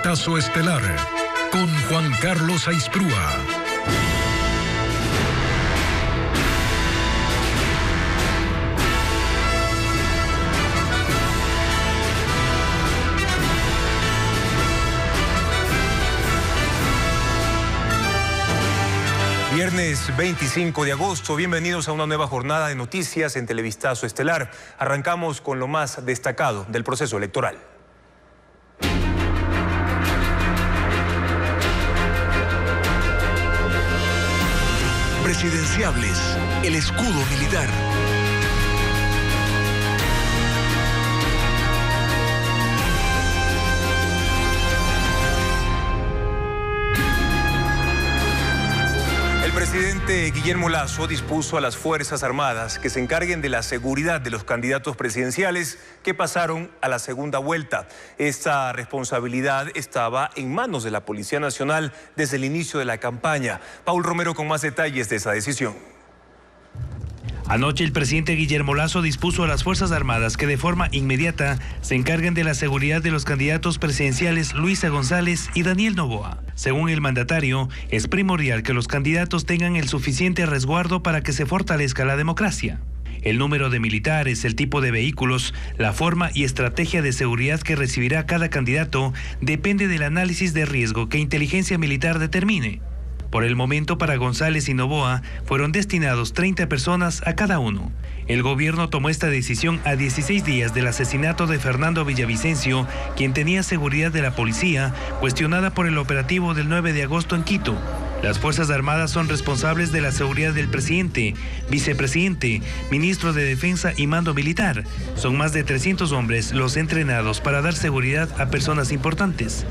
Vistazo Estelar con Juan Carlos Aisprúa. Viernes 25 de agosto, bienvenidos a una nueva jornada de noticias en Televistazo Estelar. Arrancamos con lo más destacado del proceso electoral. Presidenciables, el escudo militar. El presidente Guillermo Lasso dispuso a las Fuerzas Armadas que se encarguen de la seguridad de los candidatos presidenciales que pasaron a la segunda vuelta. Esta responsabilidad estaba en manos de la Policía Nacional desde el inicio de la campaña. Paul Romero con más detalles de esa decisión. Anoche el presidente Guillermo Lasso dispuso a las Fuerzas Armadas que de forma inmediata se encarguen de la seguridad de los candidatos presidenciales Luisa González y Daniel Noboa. Según el mandatario, es primordial que los candidatos tengan el suficiente resguardo para que se fortalezca la democracia. El número de militares, el tipo de vehículos, la forma y estrategia de seguridad que recibirá cada candidato depende del análisis de riesgo que Inteligencia Militar determine. Por el momento, para González y Noboa fueron destinados 30 personas a cada uno. El gobierno tomó esta decisión a 16 días del asesinato de Fernando Villavicencio, quien tenía seguridad de la policía, cuestionada por el operativo del 9 de agosto en Quito. Las Fuerzas Armadas son responsables de la seguridad del presidente, vicepresidente, ministro de Defensa y mando militar. Son más de 300 hombres los entrenados para dar seguridad a personas importantes.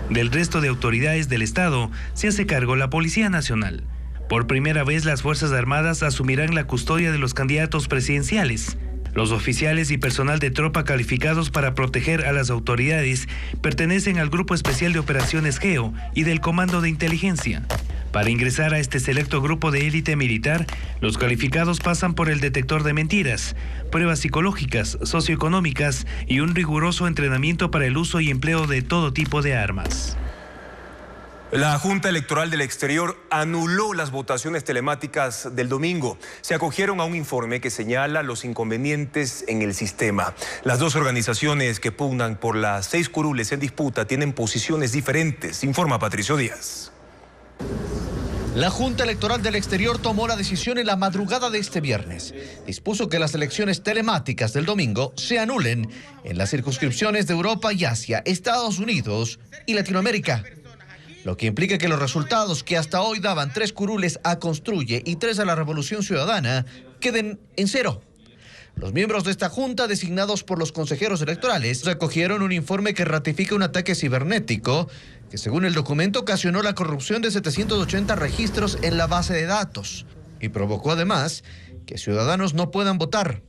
Del resto de autoridades del Estado se hace cargo la Policía Nacional. Por primera vez las Fuerzas Armadas asumirán la custodia de los candidatos presidenciales. Los oficiales y personal de tropa calificados para proteger a las autoridades pertenecen al Grupo Especial de Operaciones GEO y del Comando de Inteligencia. Para ingresar a este selecto grupo de élite militar, los calificados pasan por el detector de mentiras, pruebas psicológicas, socioeconómicas y un riguroso entrenamiento para el uso y empleo de todo tipo de armas. La Junta Electoral del Exterior anuló las votaciones telemáticas del domingo. Se acogieron a un informe que señala los inconvenientes en el sistema. Las dos organizaciones que pugnan por las 6 curules en disputa tienen posiciones diferentes, informa Patricio Díaz. La Junta Electoral del Exterior tomó la decisión en la madrugada de este viernes. Dispuso que las elecciones telemáticas del domingo se anulen en las circunscripciones de Europa y Asia, Estados Unidos y Latinoamérica. Lo que implica que los resultados que hasta hoy daban 3 curules a Construye y 3 a la Revolución Ciudadana queden en 0. Los miembros de esta junta, designados por los consejeros electorales, recogieron un informe que ratifica un ataque cibernético que, según el documento, ocasionó la corrupción de 780 registros en la base de datos y provocó además que ciudadanos no puedan votar.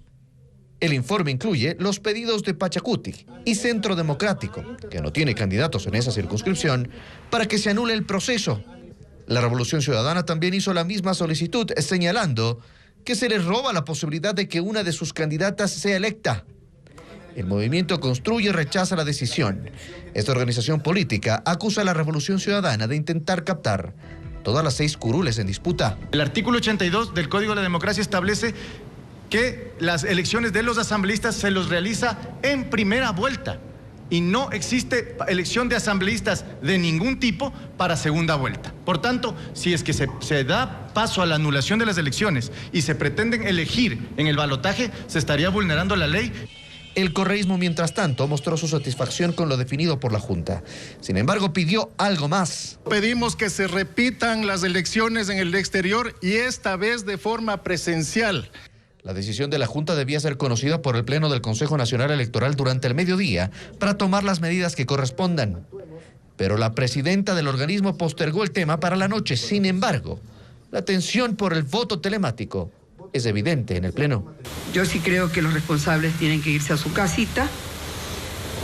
El informe incluye los pedidos de Pachacuti y Centro Democrático, que no tiene candidatos en esa circunscripción, para que se anule el proceso. La Revolución Ciudadana también hizo la misma solicitud, señalando que se les roba la posibilidad de que una de sus candidatas sea electa. El movimiento Construye rechaza la decisión. Esta organización política acusa a la Revolución Ciudadana de intentar captar todas las 6 curules en disputa. El artículo 82 del Código de la Democracia establece que las elecciones de los asambleístas se los realiza en primera vuelta y no existe elección de asambleístas de ningún tipo para segunda vuelta. Por tanto, si es que se da paso a la anulación de las elecciones y se pretenden elegir en el balotaje, se estaría vulnerando la ley. El correísmo, mientras tanto, mostró su satisfacción con lo definido por la Junta. Sin embargo, pidió algo más. Pedimos que se repitan las elecciones en el exterior y esta vez de forma presencial. La decisión de la Junta debía ser conocida por el Pleno del Consejo Nacional Electoral durante el mediodía para tomar las medidas que correspondan. Pero la presidenta del organismo postergó el tema para la noche. Sin embargo, la tensión por el voto telemático es evidente en el Pleno. Yo sí creo que los responsables tienen que irse a su casita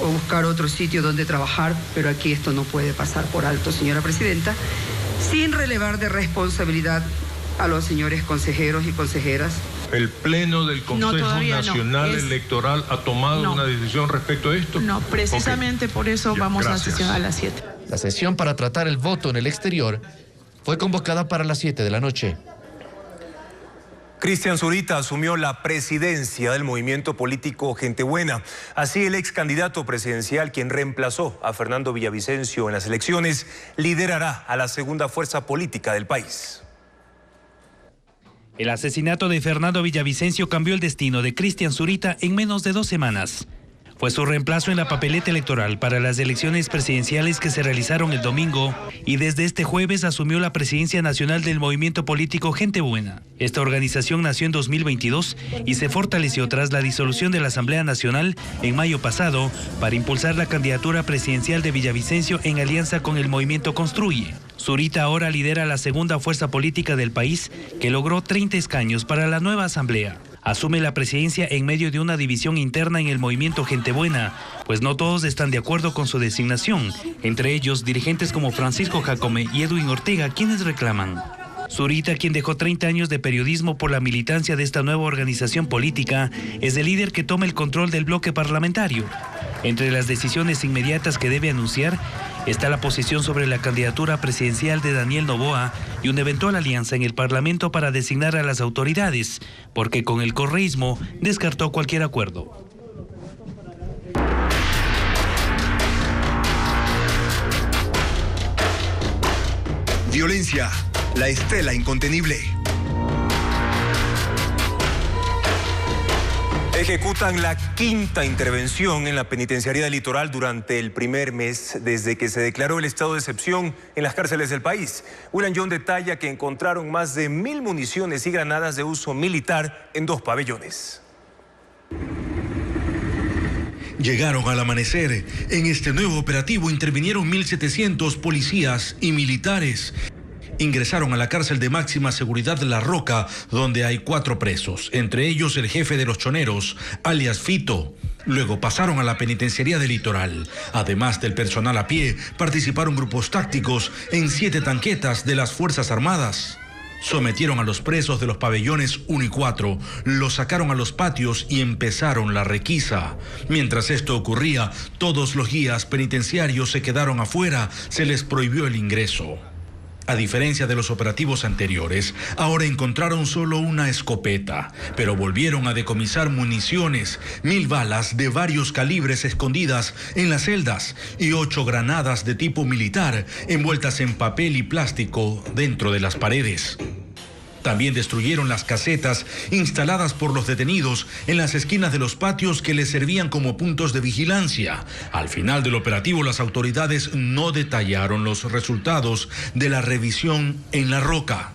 o buscar otro sitio donde trabajar, pero aquí esto no puede pasar por alto, señora presidenta, sin relevar de responsabilidad a los señores consejeros y consejeras. ¿El Pleno del Consejo Nacional Electoral ha tomado una decisión respecto a esto? No, precisamente por eso vamos a sesión a las 7. La sesión para tratar el voto en el exterior fue convocada para las 7 de la noche. Cristian Zurita asumió la presidencia del movimiento político Gente Buena. Así, el ex candidato presidencial, quien reemplazó a Fernando Villavicencio en las elecciones, liderará a la segunda fuerza política del país. El asesinato de Fernando Villavicencio cambió el destino de Cristian Zurita en menos de 2 semanas. Fue su reemplazo en la papeleta electoral para las elecciones presidenciales que se realizaron el domingo y desde este jueves asumió la presidencia nacional del movimiento político Gente Buena. Esta organización nació en 2022 y se fortaleció tras la disolución de la Asamblea Nacional en mayo pasado para impulsar la candidatura presidencial de Villavicencio en alianza con el movimiento Construye. Zurita ahora lidera la segunda fuerza política del país, que logró 30 escaños para la nueva asamblea. Asume la presidencia en medio de una división interna en el movimiento Gente Buena, pues no todos están de acuerdo con su designación, entre ellos dirigentes como Francisco Jacome y Edwin Ortega, quienes reclaman. Zurita, quien dejó 30 años de periodismo por la militancia de esta nueva organización política, es el líder que toma el control del bloque parlamentario. Entre las decisiones inmediatas que debe anunciar está la posición sobre la candidatura presidencial de Daniel Noboa y una eventual alianza en el Parlamento para designar a las autoridades, porque con el correísmo descartó cualquier acuerdo. Violencia, la estela incontenible. Ejecutan la 5ª intervención en la penitenciaría del Litoral durante el primer mes desde que se declaró el estado de excepción en las cárceles del país. William John detalla que encontraron más de 1000 municiones y granadas de uso militar en 2 pabellones. Llegaron al amanecer. En este nuevo operativo intervinieron 1.700 policías y militares. Ingresaron a la cárcel de máxima seguridad de La Roca, donde hay 4 presos, entre ellos el jefe de los choneros, alias Fito. Luego pasaron a la penitenciaría del Litoral. Además del personal a pie, participaron grupos tácticos en 7 tanquetas de las Fuerzas Armadas. Sometieron a los presos de los pabellones 1 y 4, los sacaron a los patios y empezaron la requisa. Mientras esto ocurría, todos los guías penitenciarios se quedaron afuera, se les prohibió el ingreso. A diferencia de los operativos anteriores, ahora encontraron solo una escopeta, pero volvieron a decomisar municiones, 1000 balas de varios calibres escondidas en las celdas y 8 granadas de tipo militar envueltas en papel y plástico dentro de las paredes. También destruyeron las casetas instaladas por los detenidos en las esquinas de los patios que les servían como puntos de vigilancia. Al final del operativo, las autoridades no detallaron los resultados de la revisión en La Roca.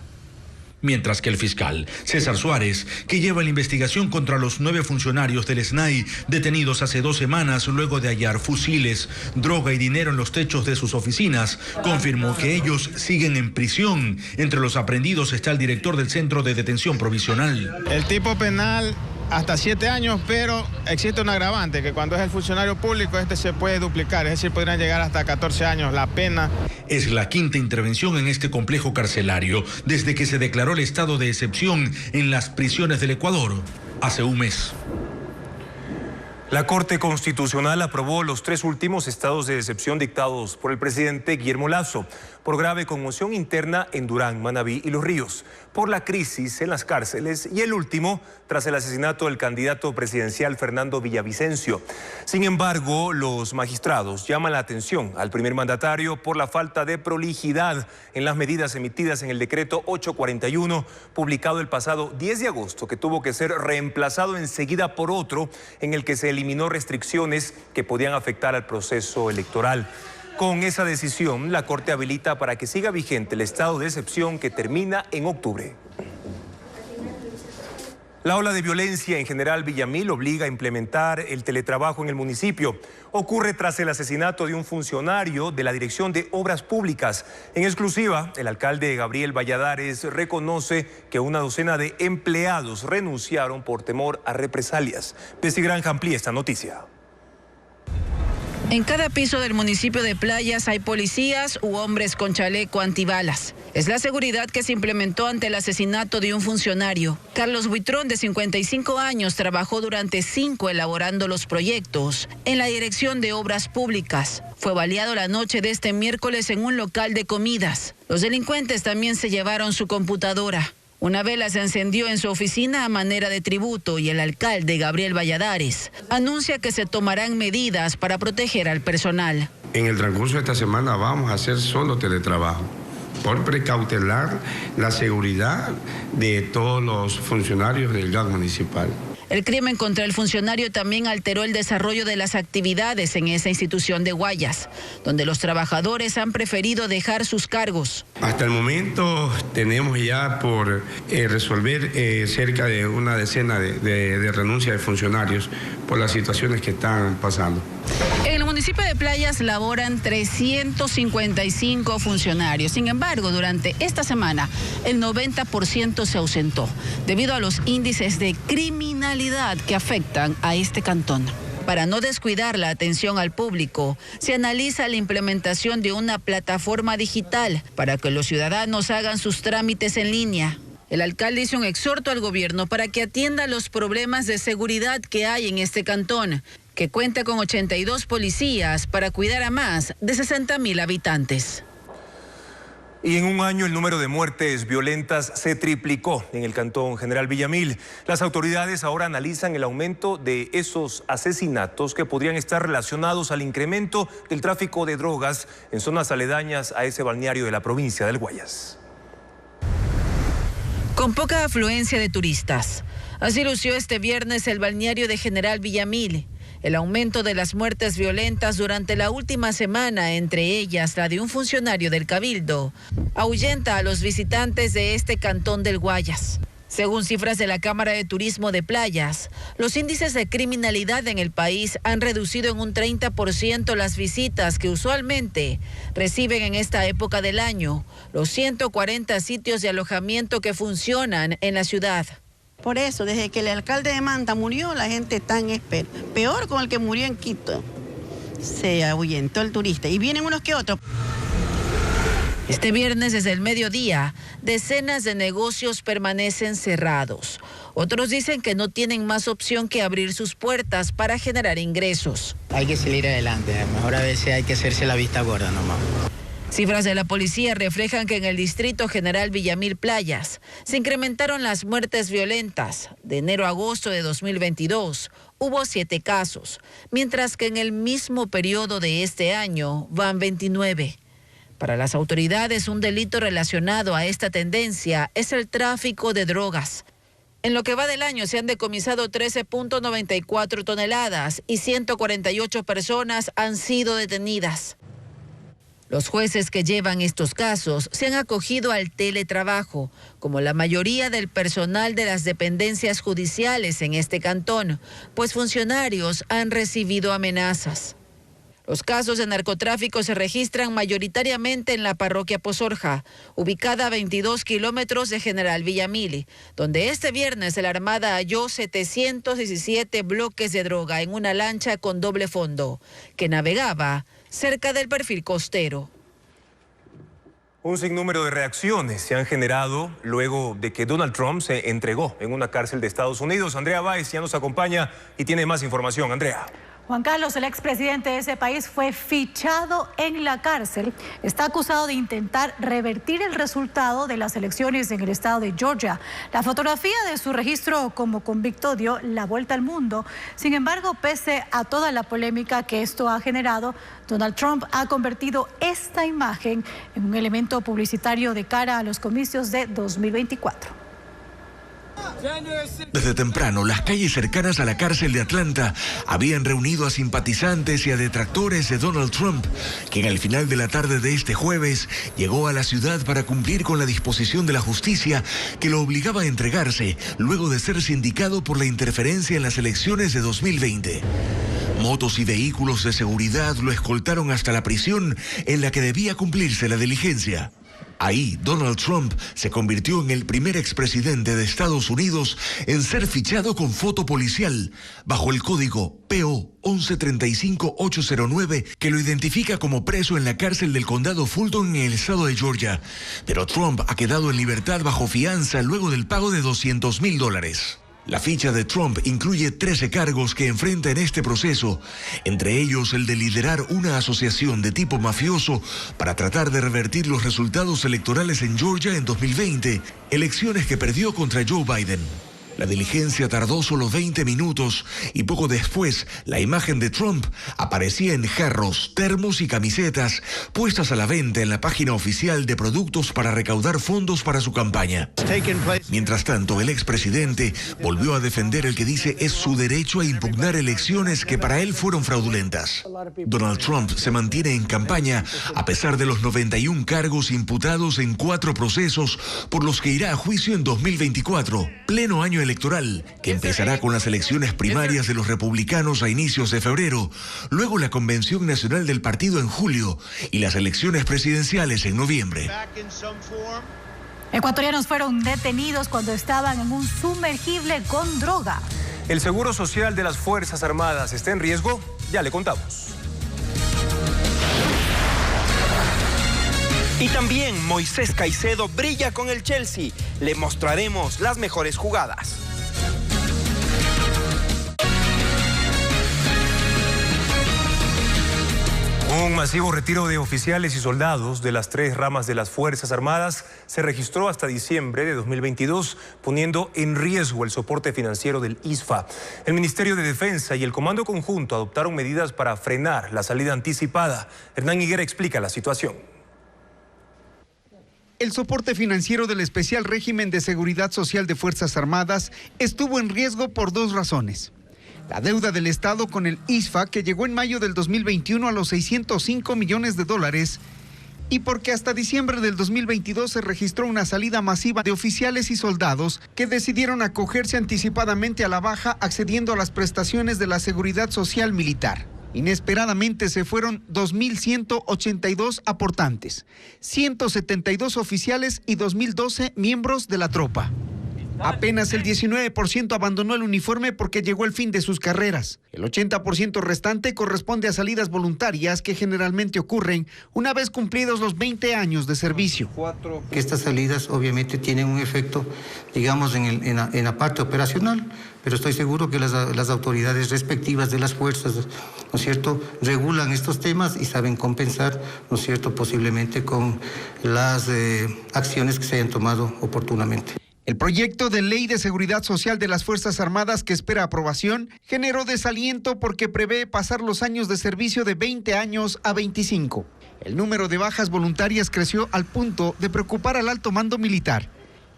Mientras que el fiscal César Suárez, que lleva la investigación contra los 9 funcionarios del SNAI detenidos hace 2 semanas luego de hallar fusiles, droga y dinero en los techos de sus oficinas, confirmó que ellos siguen en prisión. Entre los aprehendidos está el director del Centro de Detención Provisional. El tipo penal hasta 7 años, pero existe un agravante, que cuando es el funcionario público se puede duplicar, es decir, podrían llegar hasta 14 años la pena. Es la 5ª intervención en este complejo carcelario desde que se declaró el estado de excepción en las prisiones del Ecuador hace un mes. La Corte Constitucional aprobó los 3 últimos estados de excepción dictados por el presidente Guillermo Lasso por grave conmoción interna en Durán, Manabí y Los Ríos, por la crisis en las cárceles y el último tras el asesinato del candidato presidencial Fernando Villavicencio. Sin embargo, los magistrados llaman la atención al primer mandatario por la falta de prolijidad en las medidas emitidas en el decreto 841 publicado el pasado 10 de agosto, que tuvo que ser reemplazado enseguida por otro en el que se eliminó restricciones que podían afectar al proceso electoral. Con esa decisión, la Corte habilita para que siga vigente el estado de excepción que termina en octubre. La ola de violencia en General Villamil obliga a implementar el teletrabajo en el municipio. Ocurre tras el asesinato de un funcionario de la Dirección de Obras Públicas. En exclusiva, el alcalde Gabriel Valladares reconoce que una docena de empleados renunciaron por temor a represalias. Bessie Granja amplía esta noticia. En cada piso del municipio de Playas hay policías u hombres con chaleco antibalas. Es la seguridad que se implementó ante el asesinato de un funcionario. Carlos Buitrón, de 55 años, trabajó durante 5 elaborando los proyectos en la Dirección de Obras Públicas. Fue baleado la noche de este miércoles en un local de comidas. Los delincuentes también se llevaron su computadora. Una vela se encendió en su oficina a manera de tributo y el alcalde, Gabriel Valladares, anuncia que se tomarán medidas para proteger al personal. En el transcurso de esta semana vamos a hacer solo teletrabajo, por precautelar la seguridad de todos los funcionarios del GAT municipal. El crimen contra el funcionario también alteró el desarrollo de las actividades en esa institución de Guayas, donde los trabajadores han preferido dejar sus cargos. Hasta el momento tenemos ya por resolver cerca de una decena de renuncias de funcionarios por las situaciones que están pasando. En el municipio de Playas laboran 355 funcionarios. Sin embargo, durante esta semana, el 90% se ausentó debido a los índices de criminalidad que afectan a este cantón. Para no descuidar la atención al público, se analiza la implementación de una plataforma digital para que los ciudadanos hagan sus trámites en línea. El alcalde hizo un exhorto al gobierno para que atienda los problemas de seguridad que hay en este cantón, que cuenta con 82 policías para cuidar a más de 60.000 habitantes. Y en un año el número de muertes violentas se triplicó en el cantón General Villamil. Las autoridades ahora analizan el aumento de esos asesinatos que podrían estar relacionados al incremento del tráfico de drogas en zonas aledañas a ese balneario de la provincia del Guayas. Con poca afluencia de turistas, así lució este viernes el balneario de General Villamil. El aumento de las muertes violentas durante la última semana, entre ellas la de un funcionario del Cabildo, ahuyenta a los visitantes de este cantón del Guayas. Según cifras de la Cámara de Turismo de Playas, los índices de criminalidad en el país han reducido en un 30% las visitas que usualmente reciben en esta época del año los 140 sitios de alojamiento que funcionan en la ciudad. Por eso, desde que el alcalde de Manta murió, la gente está en espera. Peor con el que murió en Quito. Se ahuyentó el turista y vienen unos que otros. Este viernes, desde el mediodía, decenas de negocios permanecen cerrados. Otros dicen que no tienen más opción que abrir sus puertas para generar ingresos. Hay que salir adelante, mejor a veces hay que hacerse la vista gorda nomás. Cifras de la policía reflejan que en el Distrito General Villamil Playas se incrementaron las muertes violentas. De enero a agosto de 2022 hubo 7 casos, mientras que en el mismo periodo de este año van 29. Para las autoridades, un delito relacionado a esta tendencia es el tráfico de drogas. En lo que va del año se han decomisado 13.94 toneladas y 148 personas han sido detenidas. Los jueces que llevan estos casos se han acogido al teletrabajo, como la mayoría del personal de las dependencias judiciales en este cantón, pues funcionarios han recibido amenazas. Los casos de narcotráfico se registran mayoritariamente en la parroquia Pozorja, ubicada a 22 kilómetros de General Villamil, donde este viernes la Armada halló 717 bloques de droga en una lancha con doble fondo, que navegaba cerca del perfil costero. Un sinnúmero de reacciones se han generado luego de que Donald Trump se entregó en una cárcel de Estados Unidos. Andrea Báez ya nos acompaña y tiene más información. Andrea. Juan Carlos, el expresidente de ese país, fue fichado en la cárcel. Está acusado de intentar revertir el resultado de las elecciones en el estado de Georgia. La fotografía de su registro como convicto dio la vuelta al mundo. Sin embargo, pese a toda la polémica que esto ha generado, Donald Trump ha convertido esta imagen en un elemento publicitario de cara a los comicios de 2024. Desde temprano, las calles cercanas a la cárcel de Atlanta habían reunido a simpatizantes y a detractores de Donald Trump, quien al final de la tarde de este jueves llegó a la ciudad para cumplir con la disposición de la justicia que lo obligaba a entregarse luego de ser sindicado por la interferencia en las elecciones de 2020. Motos y vehículos de seguridad lo escoltaron hasta la prisión en la que debía cumplirse la diligencia. Ahí, Donald Trump se convirtió en el primer expresidente de Estados Unidos en ser fichado con foto policial bajo el código PO 1135809, que lo identifica como preso en la cárcel del condado Fulton en el estado de Georgia. Pero Trump ha quedado en libertad bajo fianza luego del pago de $200,000. La ficha de Trump incluye 13 cargos que enfrenta en este proceso, entre ellos el de liderar una asociación de tipo mafioso para tratar de revertir los resultados electorales en Georgia en 2020, elecciones que perdió contra Joe Biden. La diligencia tardó solo 20 minutos y poco después la imagen de Trump aparecía en jarros, termos y camisetas puestas a la venta en la página oficial de productos para recaudar fondos para su campaña. Mientras tanto, el expresidente volvió a defender el que dice es su derecho a impugnar elecciones que para él fueron fraudulentas. Donald Trump se mantiene en campaña a pesar de los 91 cargos imputados en 4 procesos por los que irá a juicio en 2024, pleno año electoral, que empezará con las elecciones primarias de los republicanos a inicios de febrero, luego la convención nacional del partido en julio y las elecciones presidenciales en noviembre. Ecuatorianos fueron detenidos cuando estaban en un sumergible con droga. ¿El seguro social de las Fuerzas Armadas está en riesgo? Ya le contamos. Y también Moisés Caicedo brilla con el Chelsea. Le mostraremos las mejores jugadas. Un masivo retiro de oficiales y soldados de las 3 ramas de las Fuerzas Armadas se registró hasta diciembre de 2022, poniendo en riesgo el soporte financiero del ISFA. El Ministerio de Defensa y el Comando Conjunto adoptaron medidas para frenar la salida anticipada. Hernán Higuera explica la situación. El soporte financiero del especial régimen de seguridad social de Fuerzas Armadas estuvo en riesgo por 2 razones. La deuda del Estado con el ISFA, que llegó en mayo del 2021 a los $605 millones, y porque hasta diciembre del 2022 se registró una salida masiva de oficiales y soldados que decidieron acogerse anticipadamente a la baja accediendo a las prestaciones de la seguridad social militar. Inesperadamente se fueron 2.182 aportantes, 172 oficiales y 2.012 miembros de la tropa. Apenas el 19% abandonó el uniforme porque llegó el fin de sus carreras. El 80% restante corresponde a salidas voluntarias que generalmente ocurren una vez cumplidos los 20 años de servicio. Estas salidas obviamente tienen un efecto, digamos, en la parte operacional, pero estoy seguro que las autoridades respectivas de las fuerzas, ¿no es cierto?, regulan estos temas y saben compensar, ¿no es cierto?, posiblemente con las acciones que se hayan tomado oportunamente. El proyecto de ley de seguridad social de las Fuerzas Armadas que espera aprobación generó desaliento porque prevé pasar los años de servicio de 20 años a 25. El número de bajas voluntarias creció al punto de preocupar al alto mando militar.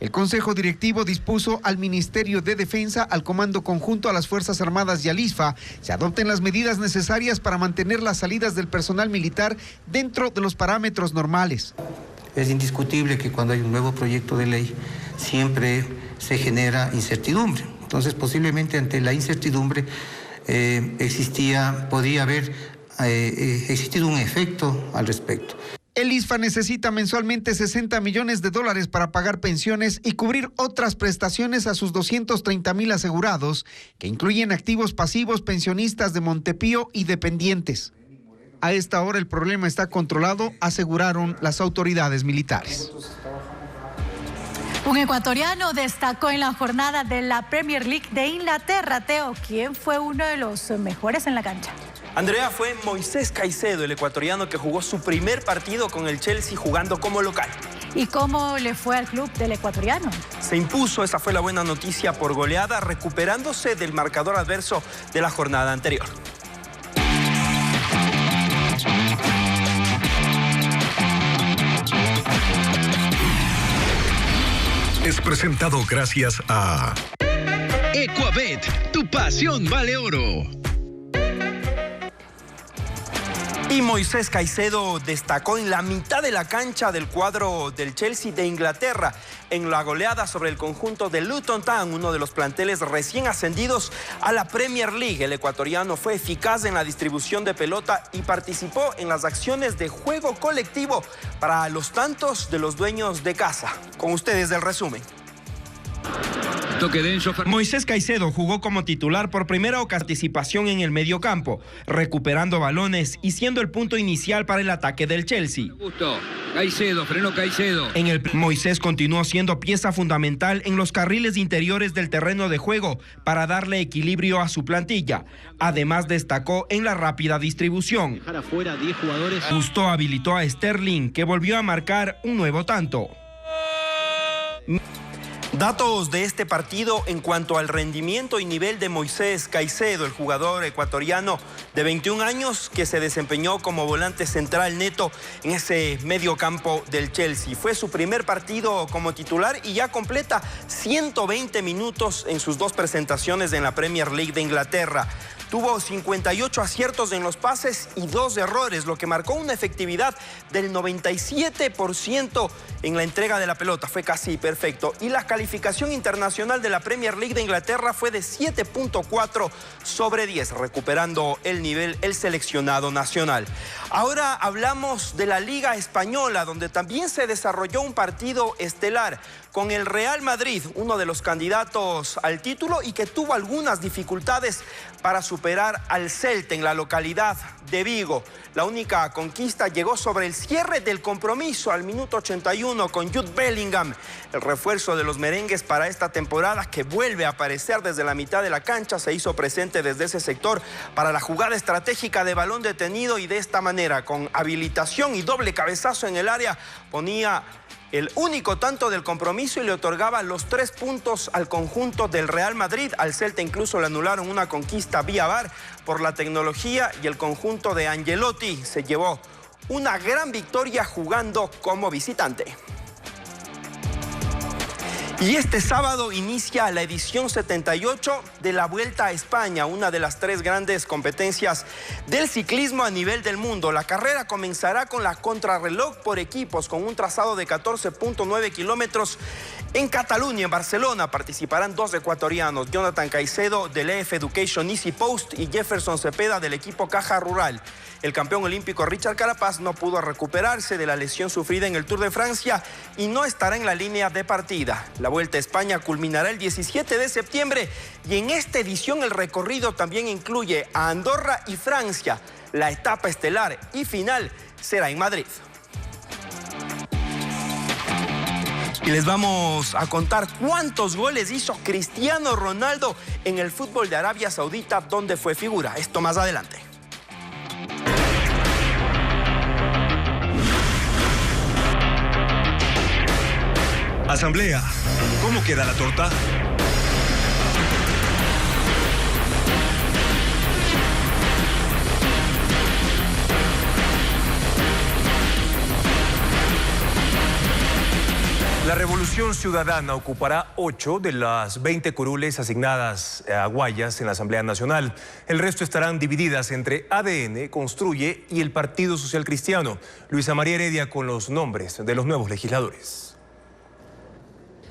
El Consejo Directivo dispuso al Ministerio de Defensa, al Comando Conjunto, a las Fuerzas Armadas y al ISFA se adopten las medidas necesarias para mantener las salidas del personal militar dentro de los parámetros normales. Es indiscutible que cuando hay un nuevo proyecto de ley siempre se genera incertidumbre. Entonces, posiblemente ante la incertidumbre podría haber existido un efecto al respecto. El ISFA necesita mensualmente $60 millones para pagar pensiones y cubrir otras prestaciones a sus 230,000 asegurados, que incluyen activos pasivos, pensionistas de Montepío y dependientes. A esta hora el problema está controlado, aseguraron las autoridades militares. Un ecuatoriano destacó en la jornada de la Premier League de Inglaterra. Teo, ¿quién fue uno de los mejores en la cancha? Andrea, fue Moisés Caicedo, el ecuatoriano que jugó su primer partido con el Chelsea jugando como local. ¿Y cómo le fue al club del ecuatoriano? Se impuso, esa fue la buena noticia, por goleada, recuperándose del marcador adverso de la jornada anterior. Es presentado gracias a Ecuabet, tu pasión vale oro. Y Moisés Caicedo destacó en la mitad de la cancha del cuadro del Chelsea de Inglaterra en la goleada sobre el conjunto de Luton Town, uno de los planteles recién ascendidos a la Premier League. El ecuatoriano fue eficaz en la distribución de pelota y participó en las acciones de juego colectivo para los tantos de los dueños de casa. Con ustedes el resumen. Moisés Caicedo jugó como titular por primera participación en el mediocampo, recuperando balones y siendo el punto inicial para el ataque del Chelsea. Caicedo, frenó Caicedo. Moisés continuó siendo pieza fundamental en los carriles interiores del terreno de juego para darle equilibrio a su plantilla. Además destacó en la rápida distribución. Justo habilitó a Sterling, que volvió a marcar un nuevo tanto. Datos de este partido en cuanto al rendimiento y nivel de Moisés Caicedo, el jugador ecuatoriano de 21 años que se desempeñó como volante central neto en ese medio campo del Chelsea. Fue su primer partido como titular y ya completa 120 minutos en sus dos presentaciones en la Premier League de Inglaterra. Tuvo 58 aciertos en los pases y 2 errores, lo que marcó una efectividad del 97% en la entrega de la pelota. Fue casi perfecto. Y la calificación internacional de la Premier League de Inglaterra fue de 7.4 sobre 10, recuperando el nivel el seleccionado nacional. Ahora hablamos de la Liga Española, donde también se desarrolló un partido estelar con el Real Madrid, uno de los candidatos al título y que tuvo algunas dificultades para superar al Celta en la localidad de Vigo. La única conquista llegó sobre el cierre del compromiso al minuto 81 con Jude Bellingham, el refuerzo de los merengues para esta temporada que vuelve a aparecer desde la mitad de la cancha. Se hizo presente desde ese sector para la jugada estratégica de balón detenido y de esta manera, con habilitación y doble cabezazo en el área, ponía el único tanto del compromiso y le otorgaba los 3 puntos al conjunto del Real Madrid. Al Celta incluso le anularon una conquista vía VAR por la tecnología y el conjunto de Angelotti se llevó una gran victoria jugando como visitante. Y este sábado inicia la edición 78 de la Vuelta a España, una de las 3 grandes competencias del ciclismo a nivel del mundo. La carrera comenzará con la contrarreloj por equipos, con un trazado de 14.9 kilómetros en Cataluña, en Barcelona. Participarán 2 ecuatorianos, Jonathan Caicedo del EF Education Easy Post y Jefferson Cepeda del equipo Caja Rural. El campeón olímpico Richard Carapaz no pudo recuperarse de la lesión sufrida en el Tour de Francia y no estará en la línea de partida. La Vuelta a España culminará el 17 de septiembre y en esta edición el recorrido también incluye a Andorra y Francia. La etapa estelar y final será en Madrid. Y les vamos a contar cuántos goles hizo Cristiano Ronaldo en el fútbol de Arabia Saudita, donde fue figura. Esto más adelante. Asamblea, ¿cómo queda la torta? La Revolución Ciudadana ocupará 8 de las 20 curules asignadas a Guayas en la Asamblea Nacional. El resto estarán divididas entre ADN, Construye y el Partido Social Cristiano. Luisa María Heredia con los nombres de los nuevos legisladores.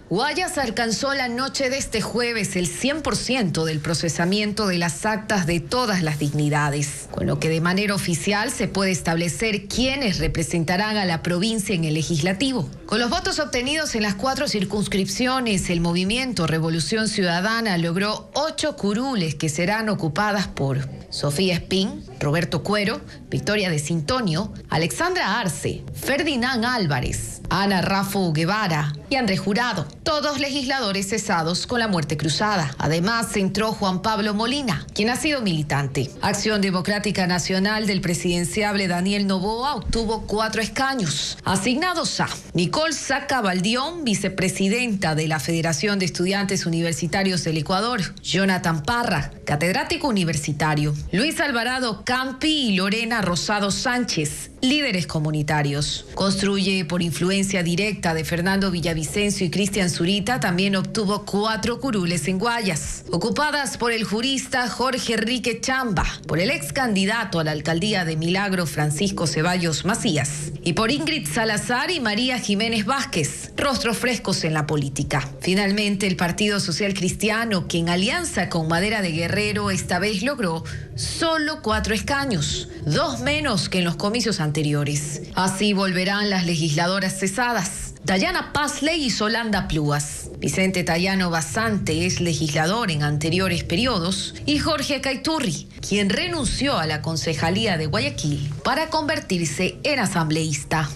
Guayas alcanzó la noche de este jueves el 100% del procesamiento de las actas de todas las dignidades, con lo que de manera oficial se puede establecer quiénes representarán a la provincia en el legislativo. Con los votos obtenidos en las 4 circunscripciones, el movimiento Revolución Ciudadana logró 8 curules que serán ocupadas por Sofía Espín, Roberto Cuero, Victoria de Sintonio, Alexandra Arce, Ferdinand Álvarez, Ana Rafo Guevara y Andrés Jurado, todos legisladores cesados con la muerte cruzada. Además, entró Juan Pablo Molina, quien ha sido militante. Acción Democrática Nacional del presidenciable Daniel Noboa obtuvo 4 escaños, asignados a Nicole Saca Baldión, vicepresidenta de la Federación de Estudiantes Universitarios del Ecuador, Jonathan Parra, catedrático universitario, Luis Alvarado Campi y Lorena Rosado Sánchez, líderes comunitarios. Construye por influencia directa de Fernando Villavicencio y Cristian Zurita también obtuvo 4 curules en Guayas, ocupadas por el jurista Jorge Enrique Chamba, por el ex candidato a la alcaldía de Milagro Francisco Ceballos Macías y por Ingrid Salazar y María Jiménez Vázquez, rostros frescos en la política. Finalmente, el Partido Social Cristiano, que en alianza con Madera de Guerrero esta vez logró solo 4 escaños, 2 menos que en los comicios anteriores. Así volverán las legisladoras cesadas, Dayana Pazley y Solanda Plúas. Vicente Tayano Basante es legislador en anteriores periodos y Jorge Caiturri, quien renunció a la concejalía de Guayaquil para convertirse en asambleísta.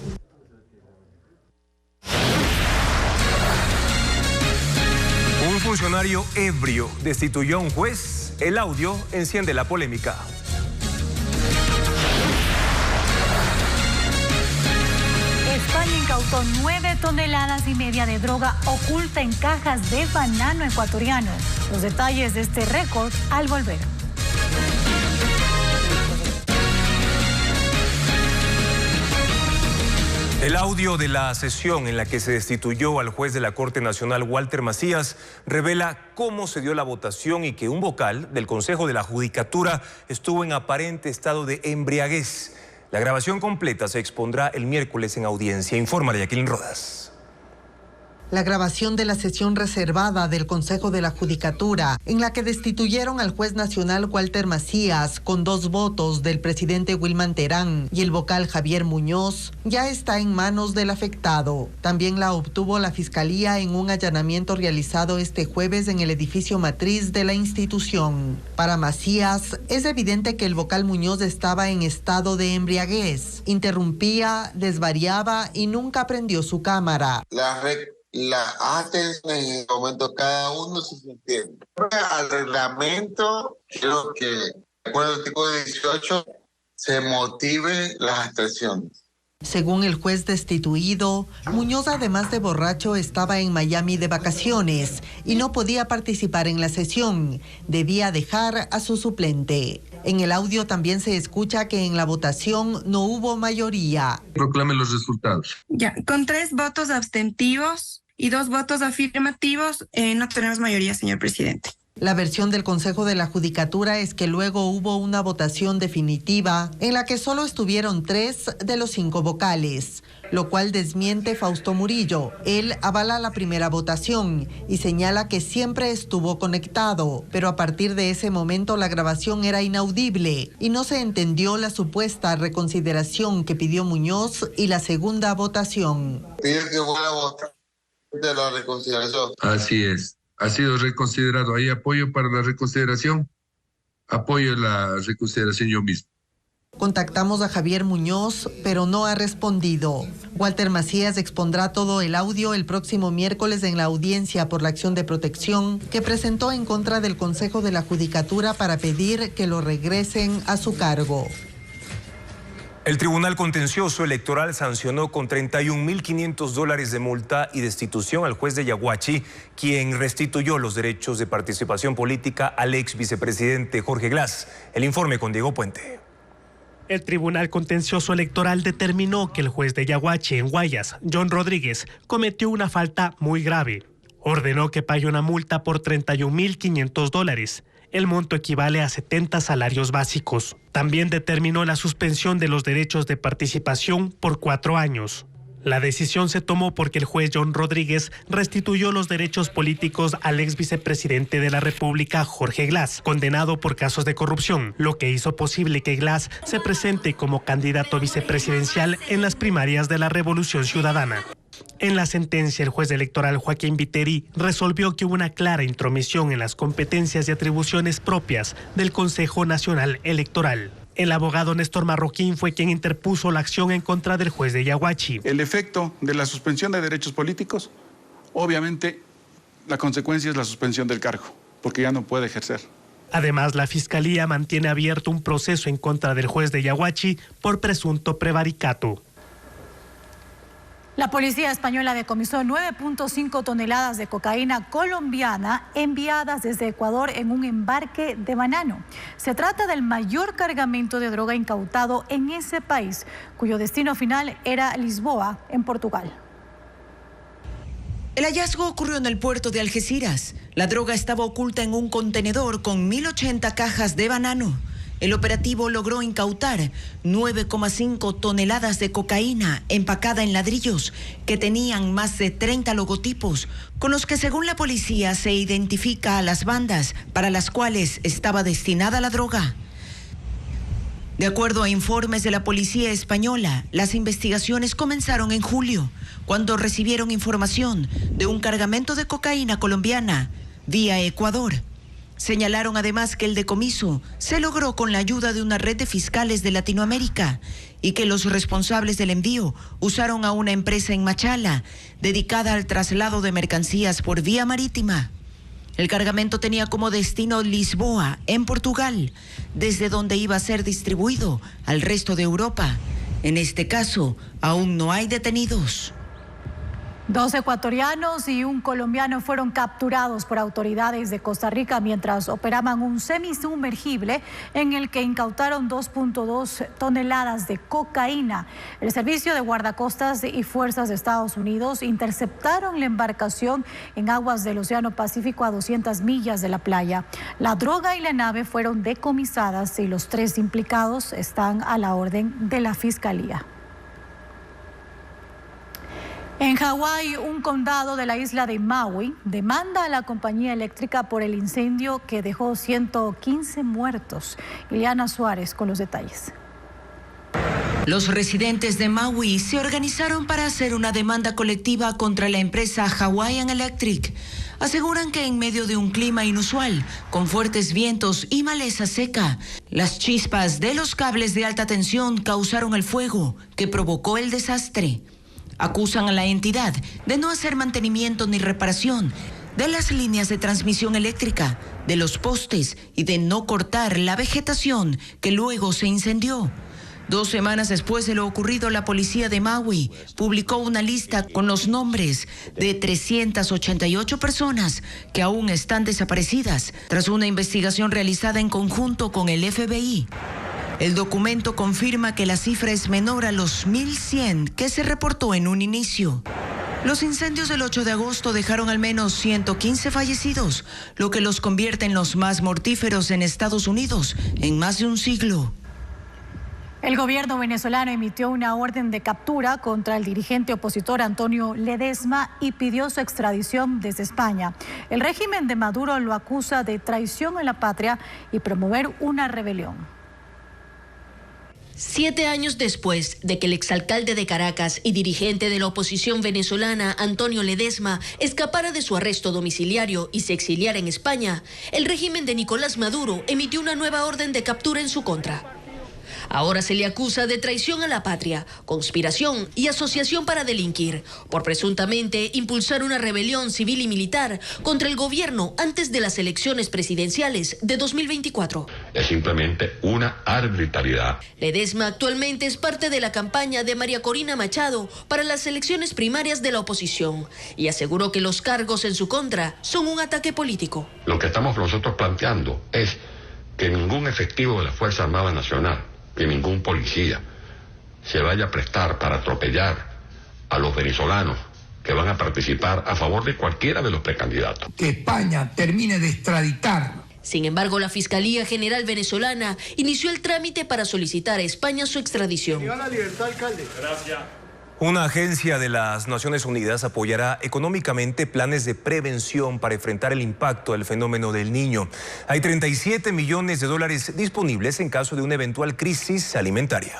Un funcionario ebrio destituyó a un juez. El audio enciende la polémica. España incautó 9,5 toneladas de droga oculta en cajas de banano ecuatoriano. Los detalles de este récord al volver. El audio de la sesión en la que se destituyó al juez de la Corte Nacional, Walter Macías, revela cómo se dio la votación y que un vocal del Consejo de la Judicatura estuvo en aparente estado de embriaguez. La grabación completa se expondrá el miércoles en audiencia. Informa Jacqueline Rodas. La grabación de la sesión reservada del Consejo de la Judicatura, en la que destituyeron al juez nacional Walter Macías con 2 votos del presidente Wilman Terán y el vocal Javier Muñoz, ya está en manos del afectado. También la obtuvo la Fiscalía en un allanamiento realizado este jueves en el edificio matriz de la institución. Para Macías, es evidente que el vocal Muñoz estaba en estado de embriaguez. Interrumpía, desvariaba y nunca prendió su cámara. Las atenciones en el momento cada uno se entiende. Al reglamento, creo que, de acuerdo al artículo 18, se motive las abstenciones. Según el juez destituido, Muñoz, además de borracho, estaba en Miami de vacaciones y no podía participar en la sesión. Debía dejar a su suplente. En el audio también se escucha que en la votación no hubo mayoría. Proclame los resultados. Ya, con 3 votos abstentivos y 2 votos afirmativos, no tenemos mayoría, señor presidente. La versión del Consejo de la Judicatura es que luego hubo una votación definitiva en la que solo estuvieron 3 de los 5 vocales, lo cual desmiente Fausto Murillo. Él avala la primera votación y señala que siempre estuvo conectado, pero a partir de ese momento la grabación era inaudible y no se entendió la supuesta reconsideración que pidió Muñoz y la segunda votación. Pide que vuelva a votar de la reconsideración. Así es. Ha sido reconsiderado. ¿Hay apoyo para la reconsideración? Apoyo la reconsideración yo mismo. Contactamos a Javier Muñoz, pero no ha respondido. Walter Macías expondrá todo el audio el próximo miércoles en la audiencia por la acción de protección que presentó en contra del Consejo de la Judicatura para pedir que lo regresen a su cargo. El Tribunal Contencioso Electoral sancionó con $31.500 de multa y destitución al juez de Yaguachi, quien restituyó los derechos de participación política al ex vicepresidente Jorge Glass. El informe con Diego Puente. El Tribunal Contencioso Electoral determinó que el juez de Yaguachi en Guayas, John Rodríguez, cometió una falta muy grave. Ordenó que pague una multa por $31.500. El monto equivale a 70 salarios básicos. También determinó la suspensión de los derechos de participación por 4 años. La decisión se tomó porque el juez John Rodríguez restituyó los derechos políticos al ex vicepresidente de la República, Jorge Glass, condenado por casos de corrupción, lo que hizo posible que Glass se presente como candidato vicepresidencial en las primarias de la Revolución Ciudadana. En la sentencia, el juez electoral Joaquín Viteri resolvió que hubo una clara intromisión en las competencias y atribuciones propias del Consejo Nacional Electoral. El abogado Néstor Marroquín fue quien interpuso la acción en contra del juez de Yaguachi. El efecto de la suspensión de derechos políticos, obviamente, la consecuencia es la suspensión del cargo, porque ya no puede ejercer. Además, la Fiscalía mantiene abierto un proceso en contra del juez de Yaguachi por presunto prevaricato. La policía española decomisó 9.5 toneladas de cocaína colombiana enviadas desde Ecuador en un embarque de banano. Se trata del mayor cargamento de droga incautado en ese país, cuyo destino final era Lisboa, en Portugal. El hallazgo ocurrió en el puerto de Algeciras. La droga estaba oculta en un contenedor con 1.080 cajas de banano. El operativo logró incautar 9,5 toneladas de cocaína empacada en ladrillos que tenían más de 30 logotipos, con los que según la policía se identifica a las bandas para las cuales estaba destinada la droga. De acuerdo a informes de la policía española, las investigaciones comenzaron en julio, cuando recibieron información de un cargamento de cocaína colombiana vía Ecuador. Señalaron además que el decomiso se logró con la ayuda de una red de fiscales de Latinoamérica y que los responsables del envío usaron a una empresa en Machala dedicada al traslado de mercancías por vía marítima. El cargamento tenía como destino Lisboa, en Portugal, desde donde iba a ser distribuido al resto de Europa. En este caso, aún no hay detenidos. 2 ecuatorianos y un colombiano fueron capturados por autoridades de Costa Rica mientras operaban un semisumergible en el que incautaron 2.2 toneladas de cocaína. El Servicio de Guardacostas y Fuerzas de Estados Unidos interceptaron la embarcación en aguas del Océano Pacífico a 200 millas de la playa. La droga y la nave fueron decomisadas y los 3 implicados están a la orden de la Fiscalía. En Hawái, un condado de la isla de Maui demanda a la compañía eléctrica por el incendio que dejó 115 muertos. Ileana Suárez con los detalles. Los residentes de Maui se organizaron para hacer una demanda colectiva contra la empresa Hawaiian Electric. Aseguran que en medio de un clima inusual, con fuertes vientos y maleza seca, las chispas de los cables de alta tensión causaron el fuego que provocó el desastre. Acusan a la entidad de no hacer mantenimiento ni reparación de las líneas de transmisión eléctrica, de los postes y de no cortar la vegetación que luego se incendió. 2 semanas después de lo ocurrido, la policía de Maui publicó una lista con los nombres de 388 personas que aún están desaparecidas tras una investigación realizada en conjunto con el FBI. El documento confirma que la cifra es menor a los 1.100 que se reportó en un inicio. Los incendios del 8 de agosto dejaron al menos 115 fallecidos, lo que los convierte en los más mortíferos en Estados Unidos en más de un siglo. El gobierno venezolano emitió una orden de captura contra el dirigente opositor Antonio Ledezma y pidió su extradición desde España. El régimen de Maduro lo acusa de traición a la patria y promover una rebelión. 7 años después de que el exalcalde de Caracas y dirigente de la oposición venezolana, Antonio Ledezma, escapara de su arresto domiciliario y se exiliara en España, el régimen de Nicolás Maduro emitió una nueva orden de captura en su contra. Ahora se le acusa de traición a la patria, conspiración y asociación para delinquir, por presuntamente impulsar una rebelión civil y militar contra el gobierno antes de las elecciones presidenciales de 2024. Es simplemente una arbitrariedad. Ledezma actualmente es parte de la campaña de María Corina Machado para las elecciones primarias de la oposición y aseguró que los cargos en su contra son un ataque político. Lo que estamos nosotros planteando es que ningún efectivo de la Fuerza Armada Nacional, que ningún policía se vaya a prestar para atropellar a los venezolanos que van a participar a favor de cualquiera de los precandidatos. Que España termine de extraditar. Sin embargo, la Fiscalía General venezolana inició el trámite para solicitar a España su extradición. ¡Viva la libertad, alcalde! Gracias. Una agencia de las Naciones Unidas apoyará económicamente planes de prevención para enfrentar el impacto del fenómeno del Niño. Hay 37 millones de dólares disponibles en caso de una eventual crisis alimentaria.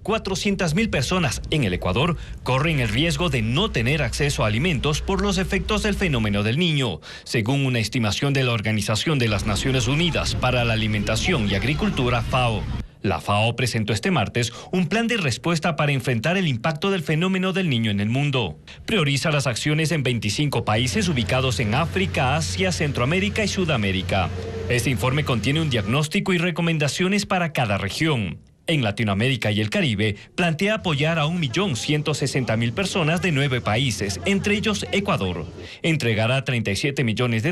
400.000 personas en el Ecuador corren el riesgo de no tener acceso a alimentos por los efectos del fenómeno del Niño, según una estimación de la Organización de las Naciones Unidas para la Alimentación y Agricultura, FAO. La FAO presentó este martes un plan de respuesta para enfrentar el impacto del fenómeno del Niño en el mundo. Prioriza las acciones en 25 países ubicados en África, Asia, Centroamérica y Sudamérica. Este informe contiene un diagnóstico y recomendaciones para cada región. En Latinoamérica y el Caribe, plantea apoyar a 1.160.000 personas de 9 países, entre ellos Ecuador. Entregará $37 millones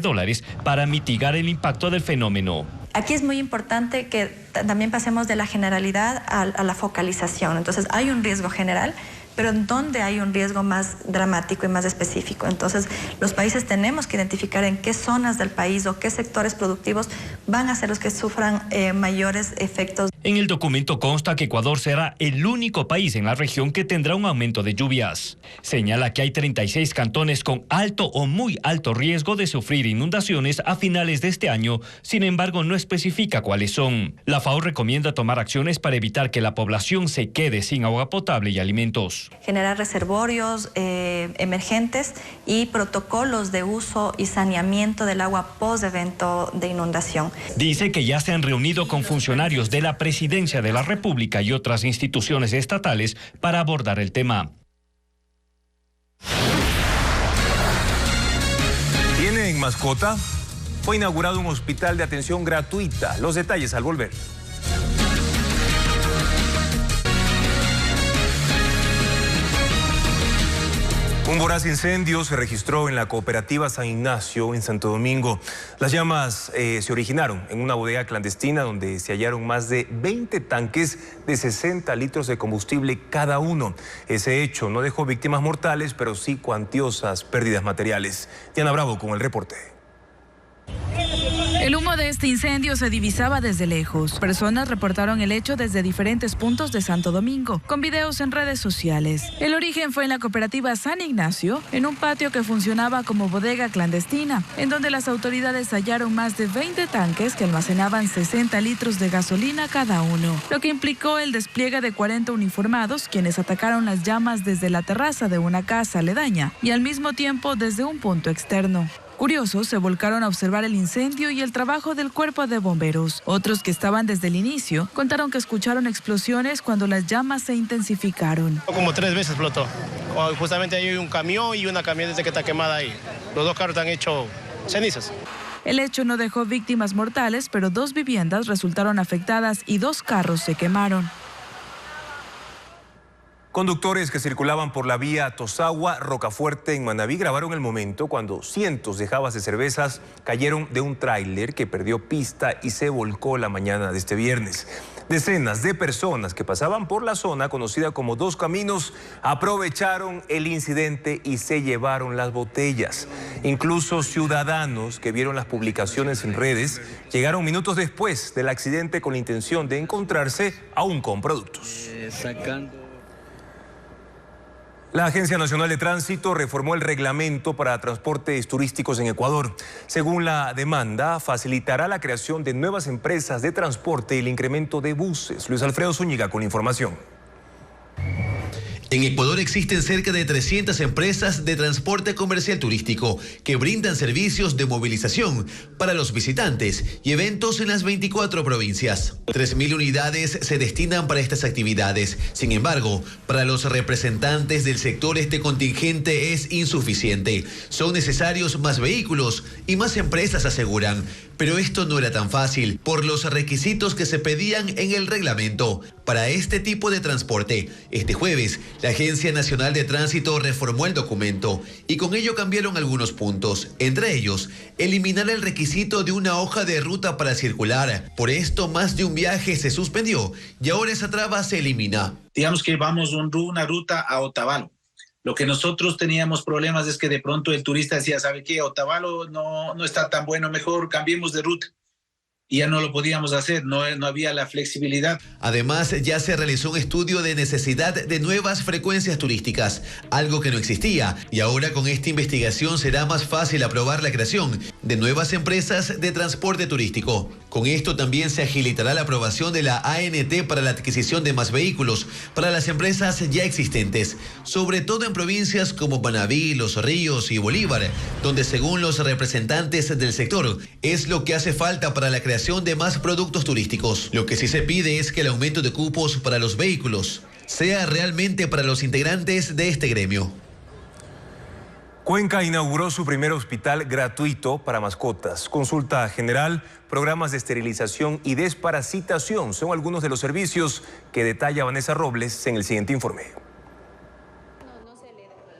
para mitigar el impacto del fenómeno. Aquí es muy importante que también pasemos de la generalidad a la focalización. Entonces, hay un riesgo general, pero en donde hay un riesgo más dramático y más específico. Entonces, los países tenemos que identificar en qué zonas del país o qué sectores productivos van a ser los que sufran mayores efectos. En el documento consta que Ecuador será el único país en la región que tendrá un aumento de lluvias. Señala que hay 36 cantones con alto o muy alto riesgo de sufrir inundaciones a finales de este año, sin embargo no especifica cuáles son. La FAO recomienda tomar acciones para evitar que la población se quede sin agua potable y alimentos. Generar reservorios emergentes y protocolos de uso y saneamiento del agua post-evento de inundación. Dice que ya se han reunido con funcionarios de la Presidencia de la República y otras instituciones estatales para abordar el tema. ¿Tienen mascota? Fue inaugurado un hospital de atención gratuita. Los detalles al volver. Un voraz incendio se registró en la cooperativa San Ignacio en Santo Domingo. Las llamas se originaron en una bodega clandestina donde se hallaron más de 20 tanques de 60 litros de combustible cada uno. Ese hecho no dejó víctimas mortales, pero sí cuantiosas pérdidas materiales. Diana Bravo con el reporte. El humo de este incendio se divisaba desde lejos. Personas reportaron el hecho desde diferentes puntos de Santo Domingo, con videos en redes sociales. El origen fue en la cooperativa San Ignacio, en un patio que funcionaba como bodega clandestina, en donde las autoridades hallaron más de 20 tanques que almacenaban 60 litros de gasolina cada uno, lo que implicó el despliegue de 40 uniformados, quienes atacaron las llamas desde la terraza de una casa aledaña y al mismo tiempo desde un punto externo. Curiosos se volcaron a observar el incendio y el trabajo del cuerpo de bomberos. Otros que estaban desde el inicio contaron que escucharon explosiones cuando las llamas se intensificaron. Como 3 veces explotó. Justamente hay un camión y una camioneta que está quemada ahí. Los 2 carros están hechos cenizas. El hecho no dejó víctimas mortales, pero 2 viviendas resultaron afectadas y 2 carros se quemaron. Conductores que circulaban por la vía Tosagua-Rocafuerte en Manabí grabaron el momento cuando cientos de jabas de cervezas cayeron de un tráiler que perdió pista y se volcó la mañana de este viernes. Decenas de personas que pasaban por la zona conocida como Dos Caminos aprovecharon el incidente y se llevaron las botellas. Incluso ciudadanos que vieron las publicaciones en redes llegaron minutos después del accidente con la intención de encontrarse aún con productos. La Agencia Nacional de Tránsito reformó el reglamento para transportes turísticos en Ecuador. Según la demanda, facilitará la creación de nuevas empresas de transporte y el incremento de buses. Luis Alfredo Zúñiga con la información. En Ecuador existen cerca de 300 empresas de transporte comercial turístico que brindan servicios de movilización para los visitantes y eventos en las 24 provincias. 3.000 unidades se destinan para estas actividades. Sin embargo, para los representantes del sector este contingente es insuficiente. Son necesarios más vehículos y más empresas, aseguran. Pero esto no era tan fácil por los requisitos que se pedían en el reglamento para este tipo de transporte. Este jueves, la Agencia Nacional de Tránsito reformó el documento y con ello cambiaron algunos puntos. Entre ellos, eliminar el requisito de una hoja de ruta para circular. Por esto, más de un viaje se suspendió y ahora esa traba se elimina. Digamos que vamos una ruta a Otavalo. Lo que nosotros teníamos problemas es que de pronto el turista decía, ¿sabe qué? Otavalo no está tan bueno, mejor cambiemos de ruta. Y ya no lo podíamos hacer, no había la flexibilidad. Además, ya se realizó un estudio de necesidad de nuevas frecuencias turísticas, algo que no existía, y ahora con esta investigación será más fácil aprobar la creación de nuevas empresas de transporte turístico. Con esto también se agilitará la aprobación de la ANT para la adquisición de más vehículos para las empresas ya existentes, sobre todo en provincias como Manabí, Los Ríos y Bolívar, donde según los representantes del sector es lo que hace falta para la creación de más productos turísticos. Lo que sí se pide es que el aumento de cupos para los vehículos sea realmente para los integrantes de este gremio. Cuenca inauguró su primer hospital gratuito para mascotas. Consulta general, programas de esterilización y desparasitación son algunos de los servicios que detalla Vanessa Robles en el siguiente informe.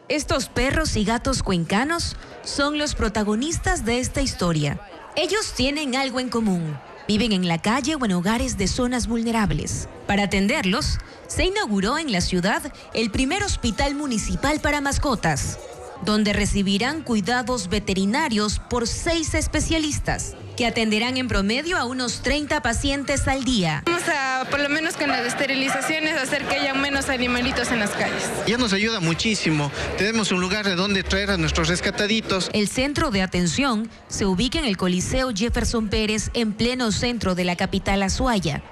Estos perros y gatos cuencanos son los protagonistas de esta historia. Ellos tienen algo en común. Viven en la calle o en hogares de zonas vulnerables. Para atenderlos, se inauguró en la ciudad el primer hospital municipal para mascotas, donde recibirán cuidados veterinarios por 6 especialistas, que atenderán en promedio a unos 30 pacientes al día. Vamos a, por lo menos con las esterilizaciones, hacer que haya menos animalitos en las calles. Ya nos ayuda muchísimo. Tenemos un lugar de donde traer a nuestros rescataditos. El centro de atención se ubica en el Coliseo Jefferson Pérez, en pleno centro de la capital Azuaya.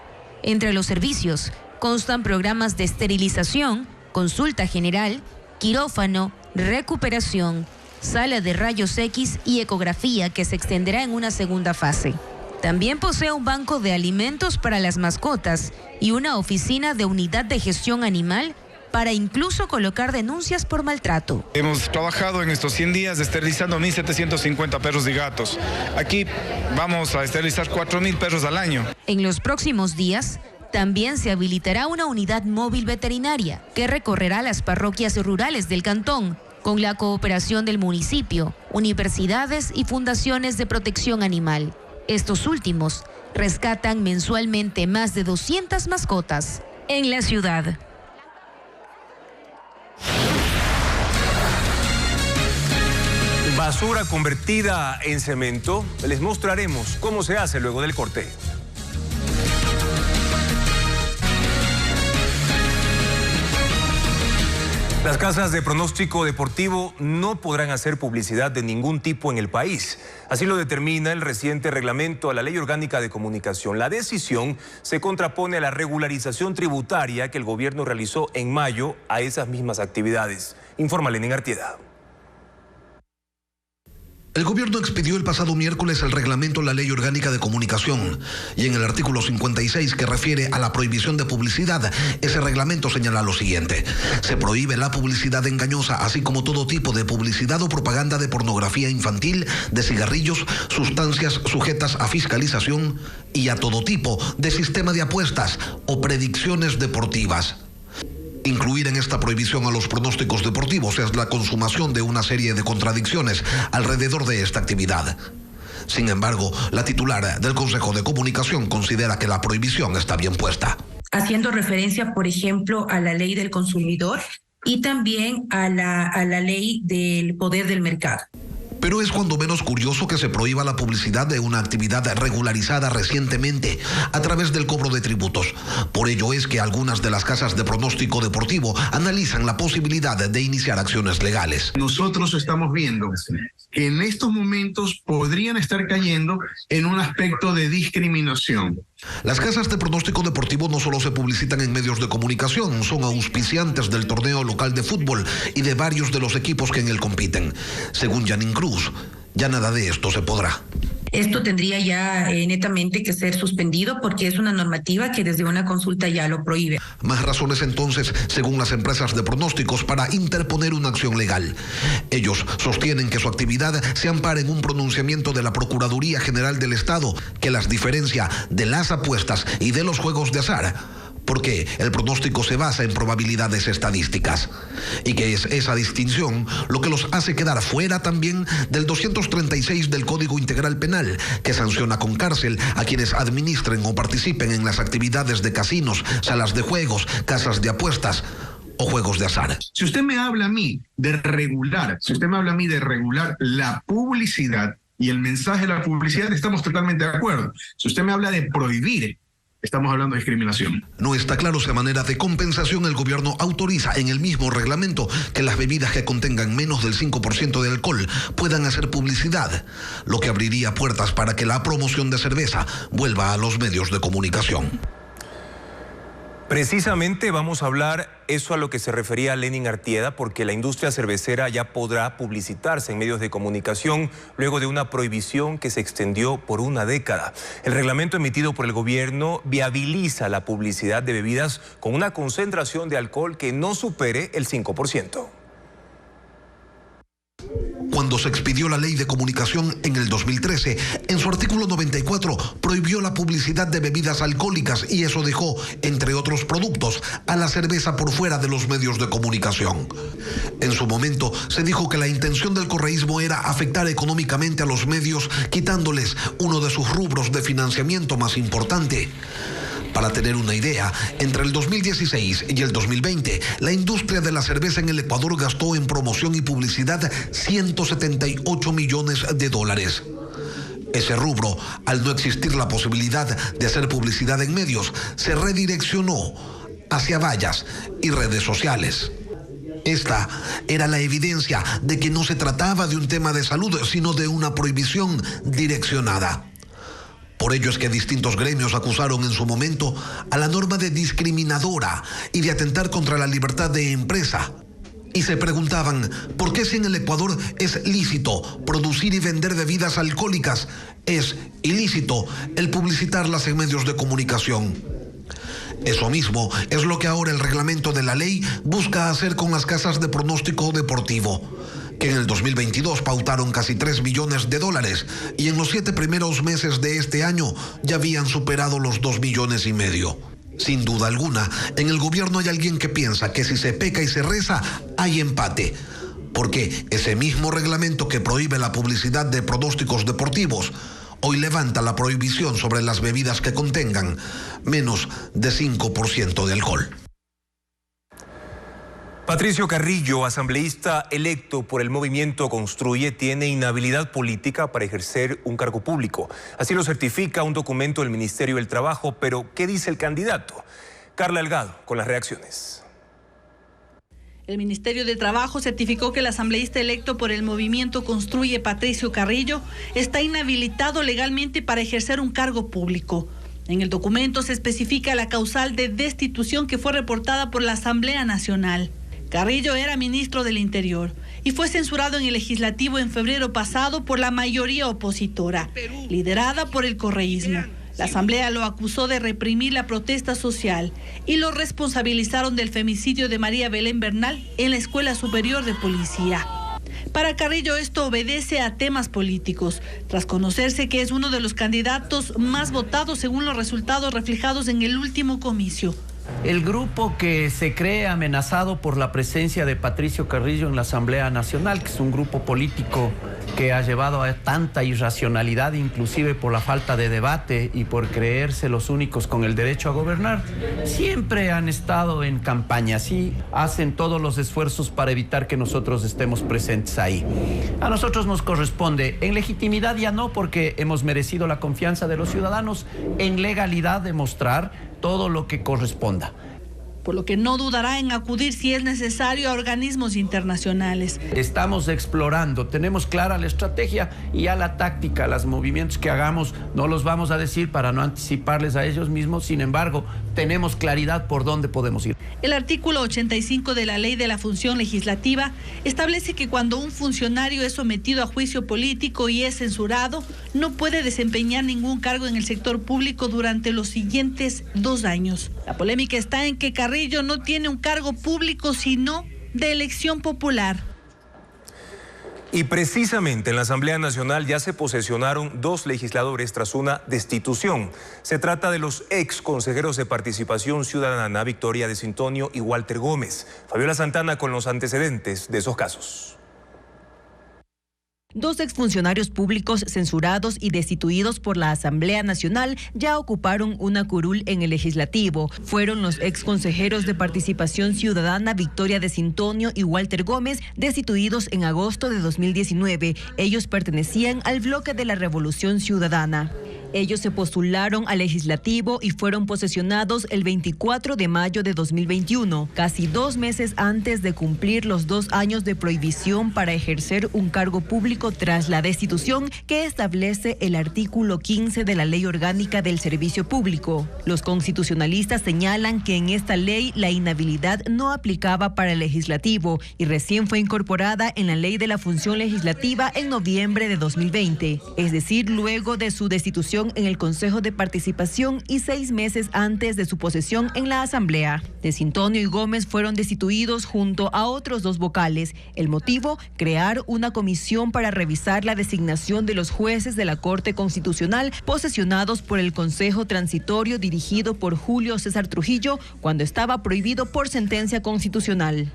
Entre los servicios constan programas de esterilización, consulta general, quirófano, recuperación, sala de rayos X y ecografía, que se extenderá en una segunda fase. También posee un banco de alimentos para las mascotas y una oficina de unidad de gestión animal para incluso colocar denuncias por maltrato. Hemos trabajado en estos 100 días esterilizando 1.750 perros y gatos. Aquí vamos a esterilizar 4.000 perros al año. En los próximos días también se habilitará una unidad móvil veterinaria que recorrerá las parroquias rurales del cantón, con la cooperación del municipio, universidades y fundaciones de protección animal. Estos últimos rescatan mensualmente más de 200 mascotas en la ciudad. Basura convertida en cemento. Les mostraremos cómo se hace luego del corte. Las casas de pronóstico deportivo no podrán hacer publicidad de ningún tipo en el país. Así lo determina el reciente reglamento a la Ley Orgánica de Comunicación. La decisión se contrapone a la regularización tributaria que el gobierno realizó en mayo a esas mismas actividades. Informa Lenín Artieda. El gobierno expidió el pasado miércoles el reglamento a la Ley Orgánica de Comunicación y en el artículo 56 que refiere a la prohibición de publicidad, ese reglamento señala lo siguiente: se prohíbe la publicidad engañosa, así como todo tipo de publicidad o propaganda de pornografía infantil, de cigarrillos, sustancias sujetas a fiscalización y a todo tipo de sistema de apuestas o predicciones deportivas. Incluir en esta prohibición a los pronósticos deportivos es la consumación de una serie de contradicciones alrededor de esta actividad. Sin embargo, la titular del Consejo de Comunicación considera que la prohibición está bien puesta. Haciendo referencia, por ejemplo, a la ley del consumidor y también a la ley del poder del mercado. Pero es cuando menos curioso que se prohíba la publicidad de una actividad regularizada recientemente a través del cobro de tributos. Por ello es que algunas de las casas de pronóstico deportivo analizan la posibilidad de iniciar acciones legales. Nosotros estamos viendo que en estos momentos podrían estar cayendo en un aspecto de discriminación. Las casas de pronóstico deportivo no solo se publicitan en medios de comunicación, son auspiciantes del torneo local de fútbol y de varios de los equipos que en él compiten. Según Janine Cruz, ya nada de esto se podrá. Esto tendría ya netamente que ser suspendido porque es una normativa que desde una consulta ya lo prohíbe. Más razones entonces, según las empresas de pronósticos, para interponer una acción legal. Ellos sostienen que su actividad se ampara en un pronunciamiento de la Procuraduría General del Estado que las diferencia de las apuestas y de los juegos de azar, porque el pronóstico se basa en probabilidades estadísticas, y que es esa distinción lo que los hace quedar fuera también del 236 del Código Integral Penal, que sanciona con cárcel a quienes administren o participen en las actividades de casinos, salas de juegos, casas de apuestas o juegos de azar. Si usted me habla a mí de regular, la publicidad y el mensaje de la publicidad, estamos totalmente de acuerdo. Si usted me habla de prohibir, estamos hablando de discriminación. No está claro si a manera de compensación el gobierno autoriza en el mismo reglamento que las bebidas que contengan menos del 5% de alcohol puedan hacer publicidad, lo que abriría puertas para que la promoción de cerveza vuelva a los medios de comunicación. Precisamente vamos a hablar eso a lo que se refería Lenín Artieda, porque la industria cervecera ya podrá publicitarse en medios de comunicación luego de una prohibición que se extendió por una década. El reglamento emitido por el gobierno viabiliza la publicidad de bebidas con una concentración de alcohol que no supere el 5%. Cuando se expidió la Ley de Comunicación en el 2013, en su artículo 94 prohibió la publicidad de bebidas alcohólicas y eso dejó, entre otros productos, a la cerveza por fuera de los medios de comunicación. En su momento se dijo que la intención del correísmo era afectar económicamente a los medios, quitándoles uno de sus rubros de financiamiento más importante. Para tener una idea, entre el 2016 y el 2020, la industria de la cerveza en el Ecuador gastó en promoción y publicidad 178 millones de dólares. Ese rubro, al no existir la posibilidad de hacer publicidad en medios, se redireccionó hacia vallas y redes sociales. Esta era la evidencia de que no se trataba de un tema de salud, sino de una prohibición direccionada. Por ello es que distintos gremios acusaron en su momento a la norma de discriminadora y de atentar contra la libertad de empresa. Y se preguntaban, ¿por qué si en el Ecuador es lícito producir y vender bebidas alcohólicas, es ilícito el publicitarlas en medios de comunicación? Eso mismo es lo que ahora el reglamento de la ley busca hacer con las casas de pronóstico deportivo, que en el 2022 pautaron casi 3 millones de dólares y en los 7 primeros meses de este año ya habían superado los 2,5 millones. Sin duda alguna, en el gobierno hay alguien que piensa que si se peca y se reza, hay empate, porque ese mismo reglamento que prohíbe la publicidad de pronósticos deportivos hoy levanta la prohibición sobre las bebidas que contengan menos de 5% de alcohol. Patricio Carrillo, asambleísta electo por el movimiento Construye, tiene inhabilidad política para ejercer un cargo público. Así lo certifica un documento del Ministerio del Trabajo, pero ¿qué dice el candidato? Carla Delgado con las reacciones. El Ministerio de Trabajo certificó que el asambleísta electo por el movimiento Construye, Patricio Carrillo, está inhabilitado legalmente para ejercer un cargo público. En el documento se especifica la causal de destitución que fue reportada por la Asamblea Nacional. Carrillo era ministro del Interior y fue censurado en el Legislativo en febrero pasado por la mayoría opositora, liderada por el correísmo. La Asamblea lo acusó de reprimir la protesta social y lo responsabilizaron del femicidio de María Belén Bernal en la Escuela Superior de Policía. Para Carrillo esto obedece a temas políticos, tras conocerse que es uno de los candidatos más votados según los resultados reflejados en el último comicio. El grupo que se cree amenazado por la presencia de Patricio Carrillo en la Asamblea Nacional, que es un grupo político que ha llevado a tanta irracionalidad, inclusive por la falta de debate y por creerse los únicos con el derecho a gobernar, siempre han estado en campaña, sí, hacen todos los esfuerzos para evitar que nosotros estemos presentes ahí. A nosotros nos corresponde, en legitimidad ya no, porque hemos merecido la confianza de los ciudadanos, en legalidad demostrar todo lo que corresponda. Por lo que no dudará en acudir si es necesario a organismos internacionales. Estamos explorando, tenemos clara la estrategia y ya la táctica, los movimientos que hagamos no los vamos a decir para no anticiparles a ellos mismos, sin embargo, tenemos claridad por dónde podemos ir. El artículo 85 de la Ley de la Función Legislativa establece que cuando un funcionario es sometido a juicio político y es censurado, no puede desempeñar ningún cargo en el sector público durante los siguientes 2 años. La polémica está en que Carrillo no tiene un cargo público, sino de elección popular. Y precisamente en la Asamblea Nacional ya se posesionaron 2 legisladores tras una destitución. Se trata de los ex consejeros de Participación Ciudadana, Victoria de Sintonio y Walter Gómez. Fabiola Santana con los antecedentes de esos casos. 2 exfuncionarios públicos censurados y destituidos por la Asamblea Nacional ya ocuparon una curul en el Legislativo. Fueron los exconsejeros de Participación Ciudadana Victoria de Sintonio y Walter Gómez, destituidos en agosto de 2019. Ellos pertenecían al bloque de la Revolución Ciudadana. Ellos se postularon al Legislativo y fueron posesionados el 24 de mayo de 2021, casi 2 meses antes de cumplir los 2 años de prohibición para ejercer un cargo público tras la destitución que establece el artículo 15 de la Ley Orgánica del Servicio Público. Los constitucionalistas señalan que en esta ley la inhabilidad no aplicaba para el Legislativo y recién fue incorporada en la Ley de la Función Legislativa en noviembre de 2020, es decir, luego de su destitución elección en el Consejo de Participación y 6 meses antes de su posesión en la Asamblea. Desintonio y Gómez fueron destituidos junto a otros 2 vocales. El motivo, crear una comisión para revisar la designación de los jueces de la Corte Constitucional posesionados por el Consejo Transitorio dirigido por Julio César Trujillo cuando estaba prohibido por sentencia constitucional.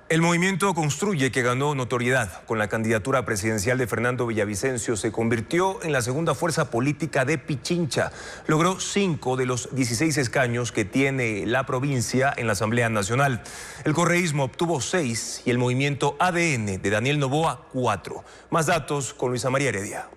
El movimiento Construye, que ganó notoriedad con la candidatura presidencial de Fernando Villavicencio, se convirtió en la segunda fuerza política de Pichincha. Logró 5 de los 16 escaños que tiene la provincia en la Asamblea Nacional. El correísmo obtuvo 6 y el movimiento ADN de Daniel Noboa 4. Más datos con Luisa María Heredia.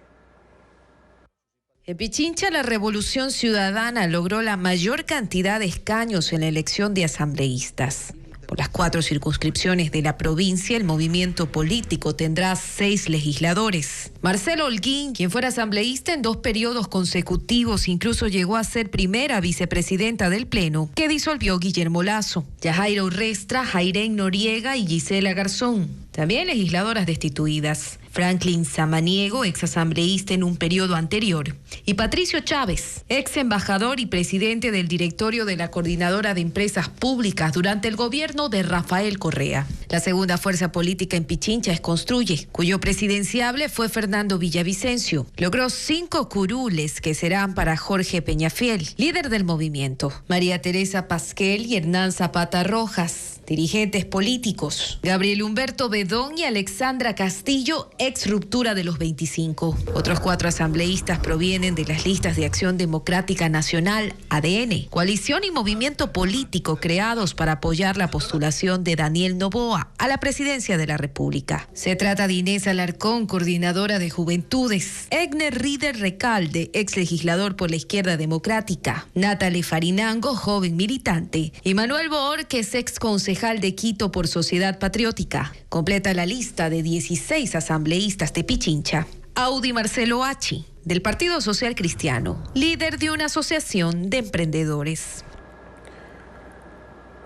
En Pichincha, la Revolución Ciudadana logró la mayor cantidad de escaños en la elección de asambleístas. Por las 4 circunscripciones de la provincia, el movimiento político tendrá 6 legisladores. Marcelo Holguín, quien fuera asambleísta en 2 periodos consecutivos, incluso llegó a ser primera vicepresidenta del Pleno, que disolvió Guillermo Lasso. Yajaira Urrestra, Jairén Noriega y Gisela Garzón, también legisladoras destituidas. Franklin Samaniego, ex asambleísta en un periodo anterior. Y Patricio Chávez, ex embajador y presidente del directorio de la Coordinadora de Empresas Públicas durante el gobierno de Rafael Correa. La segunda fuerza política en Pichincha es Construye, cuyo presidenciable fue Fernando Villavicencio. Logró 5 curules que serán para Jorge Peñafiel, líder del movimiento. María Teresa Pasquel y Hernán Zapata Rojas, dirigentes políticos. Gabriel Humberto Bedón y Alexandra Castillo, ex ruptura de los 25. Otros 4 asambleístas provienen de las listas de Acción Democrática Nacional, ADN, coalición y movimiento político creados para apoyar la postulación de Daniel Noboa a la presidencia de la República. Se trata de Inés Alarcón, coordinadora de Juventudes, Egner Rieder Recalde, ex legislador por la Izquierda Democrática, Natalie Farinango, joven militante, y Manuel Boorques, ex concejal de Quito por Sociedad Patriótica. Completa la lista de 16 asambleístas de Pichincha Audi Marcelo Achi, del Partido Social Cristiano, líder de una asociación de emprendedores.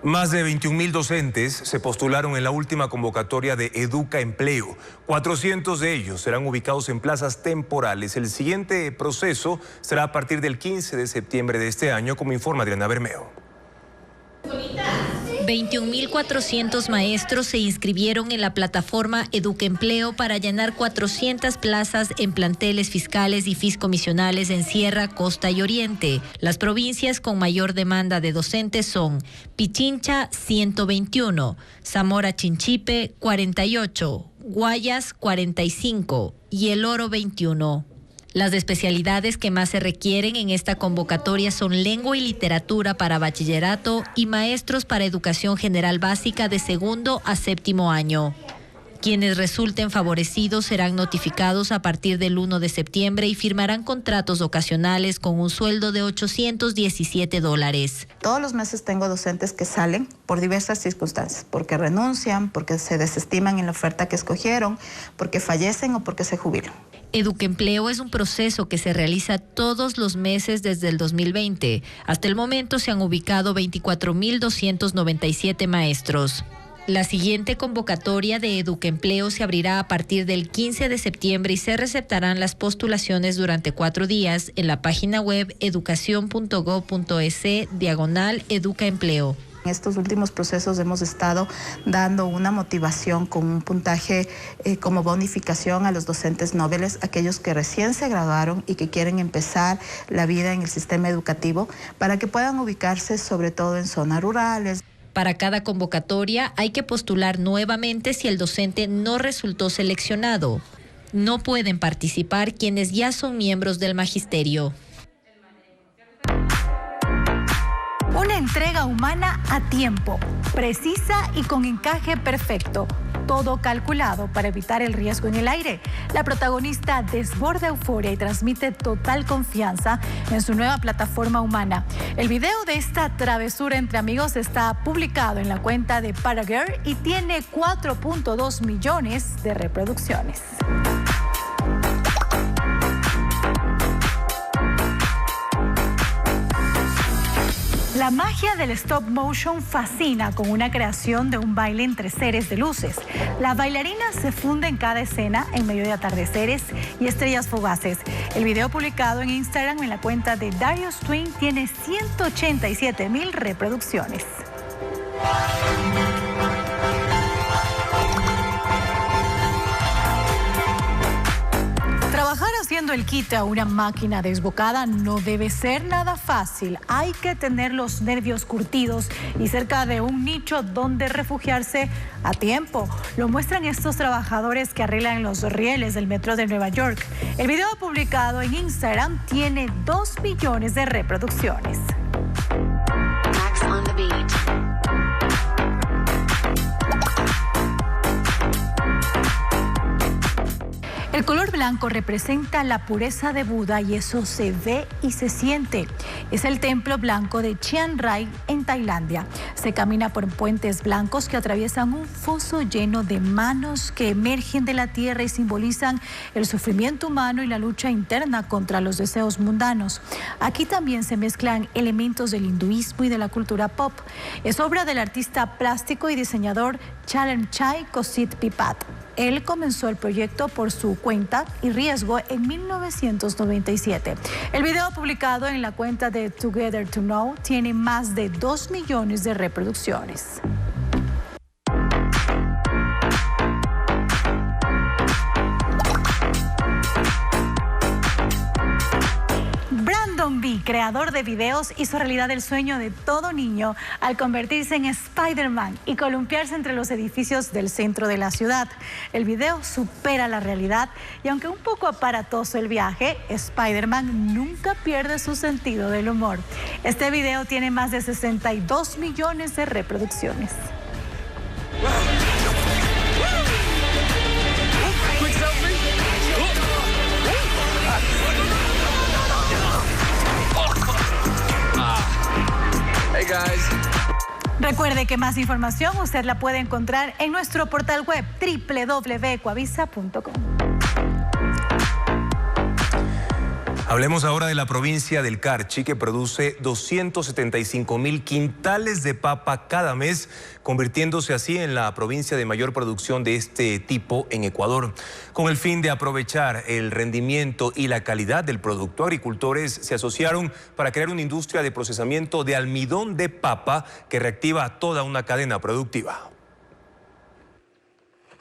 Más de 21.000 docentes se postularon en la última convocatoria de Educa Empleo. 400 de ellos serán ubicados en plazas temporales. El siguiente proceso será a partir del 15 de septiembre de este año, como informa Adriana Bermeo. 21.400 maestros se inscribieron en la plataforma Eduquempleo para llenar 400 plazas en planteles fiscales y fiscomisionales en Sierra, Costa y Oriente. Las provincias con mayor demanda de docentes son Pichincha 121, Zamora Chinchipe 48, Guayas 45 y El Oro 21. Las especialidades que más se requieren en esta convocatoria son lengua y literatura para bachillerato y maestros para educación general básica de 2º a 7º año. Quienes resulten favorecidos serán notificados a partir del 1 de septiembre y firmarán contratos ocasionales con un sueldo de $817. Todos los meses tengo docentes que salen por diversas circunstancias, porque renuncian, porque se desestiman en la oferta que escogieron, porque fallecen o porque se jubilan. Eduquempleo es un proceso que se realiza todos los meses desde el 2020. Hasta el momento se han ubicado 24.297 maestros. La siguiente convocatoria de Eduquempleo se abrirá a partir del 15 de septiembre y se receptarán las postulaciones durante 4 días en la página web educacion.gov.es/educaempleo. En estos últimos procesos hemos estado dando una motivación con un puntaje como bonificación a los docentes nobles, aquellos que recién se graduaron y que quieren empezar la vida en el sistema educativo, para que puedan ubicarse sobre todo en zonas rurales. Para cada convocatoria hay que postular nuevamente si el docente no resultó seleccionado. No pueden participar quienes ya son miembros del magisterio. Una entrega humana a tiempo, precisa y con encaje perfecto. Todo calculado para evitar el riesgo en el aire. La protagonista desborda euforia y transmite total confianza en su nueva plataforma humana. El video de esta travesura entre amigos está publicado en la cuenta de Paragirl y tiene 4.2 millones de reproducciones. La magia del stop motion fascina con una creación de un baile entre seres de luces. La bailarina se funde en cada escena en medio de atardeceres y estrellas fugaces. El video publicado en Instagram en la cuenta de Darius Twin tiene 187,000 reproducciones. Trabajar haciendo el quite a una máquina desbocada no debe ser nada fácil. Hay que tener los nervios curtidos y cerca de un nicho donde refugiarse a tiempo. Lo muestran estos trabajadores que arreglan los rieles del metro de Nueva York. El video publicado en Instagram tiene 2 millones de reproducciones. Max on the beat. El color blanco representa la pureza de Buda y eso se ve y se siente. Es el templo blanco de Chiang Rai en Tailandia. Se camina por puentes blancos que atraviesan un foso lleno de manos que emergen de la tierra y simbolizan el sufrimiento humano y la lucha interna contra los deseos mundanos. Aquí también se mezclan elementos del hinduismo y de la cultura pop. Es obra del artista plástico y diseñador Chalermchai Kosit Pipat. Él comenzó el proyecto por su cuenta y riesgo en 1997. El video publicado en la cuenta de Together to Know tiene más de 2 millones de reproducciones. Brandon B., creador de videos, hizo realidad el sueño de todo niño al convertirse en Spider-Man y columpiarse entre los edificios del centro de la ciudad. El video supera la realidad y aunque un poco aparatoso el viaje, Spider-Man nunca pierde su sentido del humor. Este video tiene más de 62 millones de reproducciones. Hey guys. Recuerde que más información usted la puede encontrar en nuestro portal web www.ecuavisa.com. Hablemos ahora de la provincia del Carchi, que produce 275,000 quintales de papa cada mes, convirtiéndose así en la provincia de mayor producción de este tipo en Ecuador. Con el fin de aprovechar el rendimiento y la calidad del producto, agricultores se asociaron para crear una industria de procesamiento de almidón de papa que reactiva toda una cadena productiva.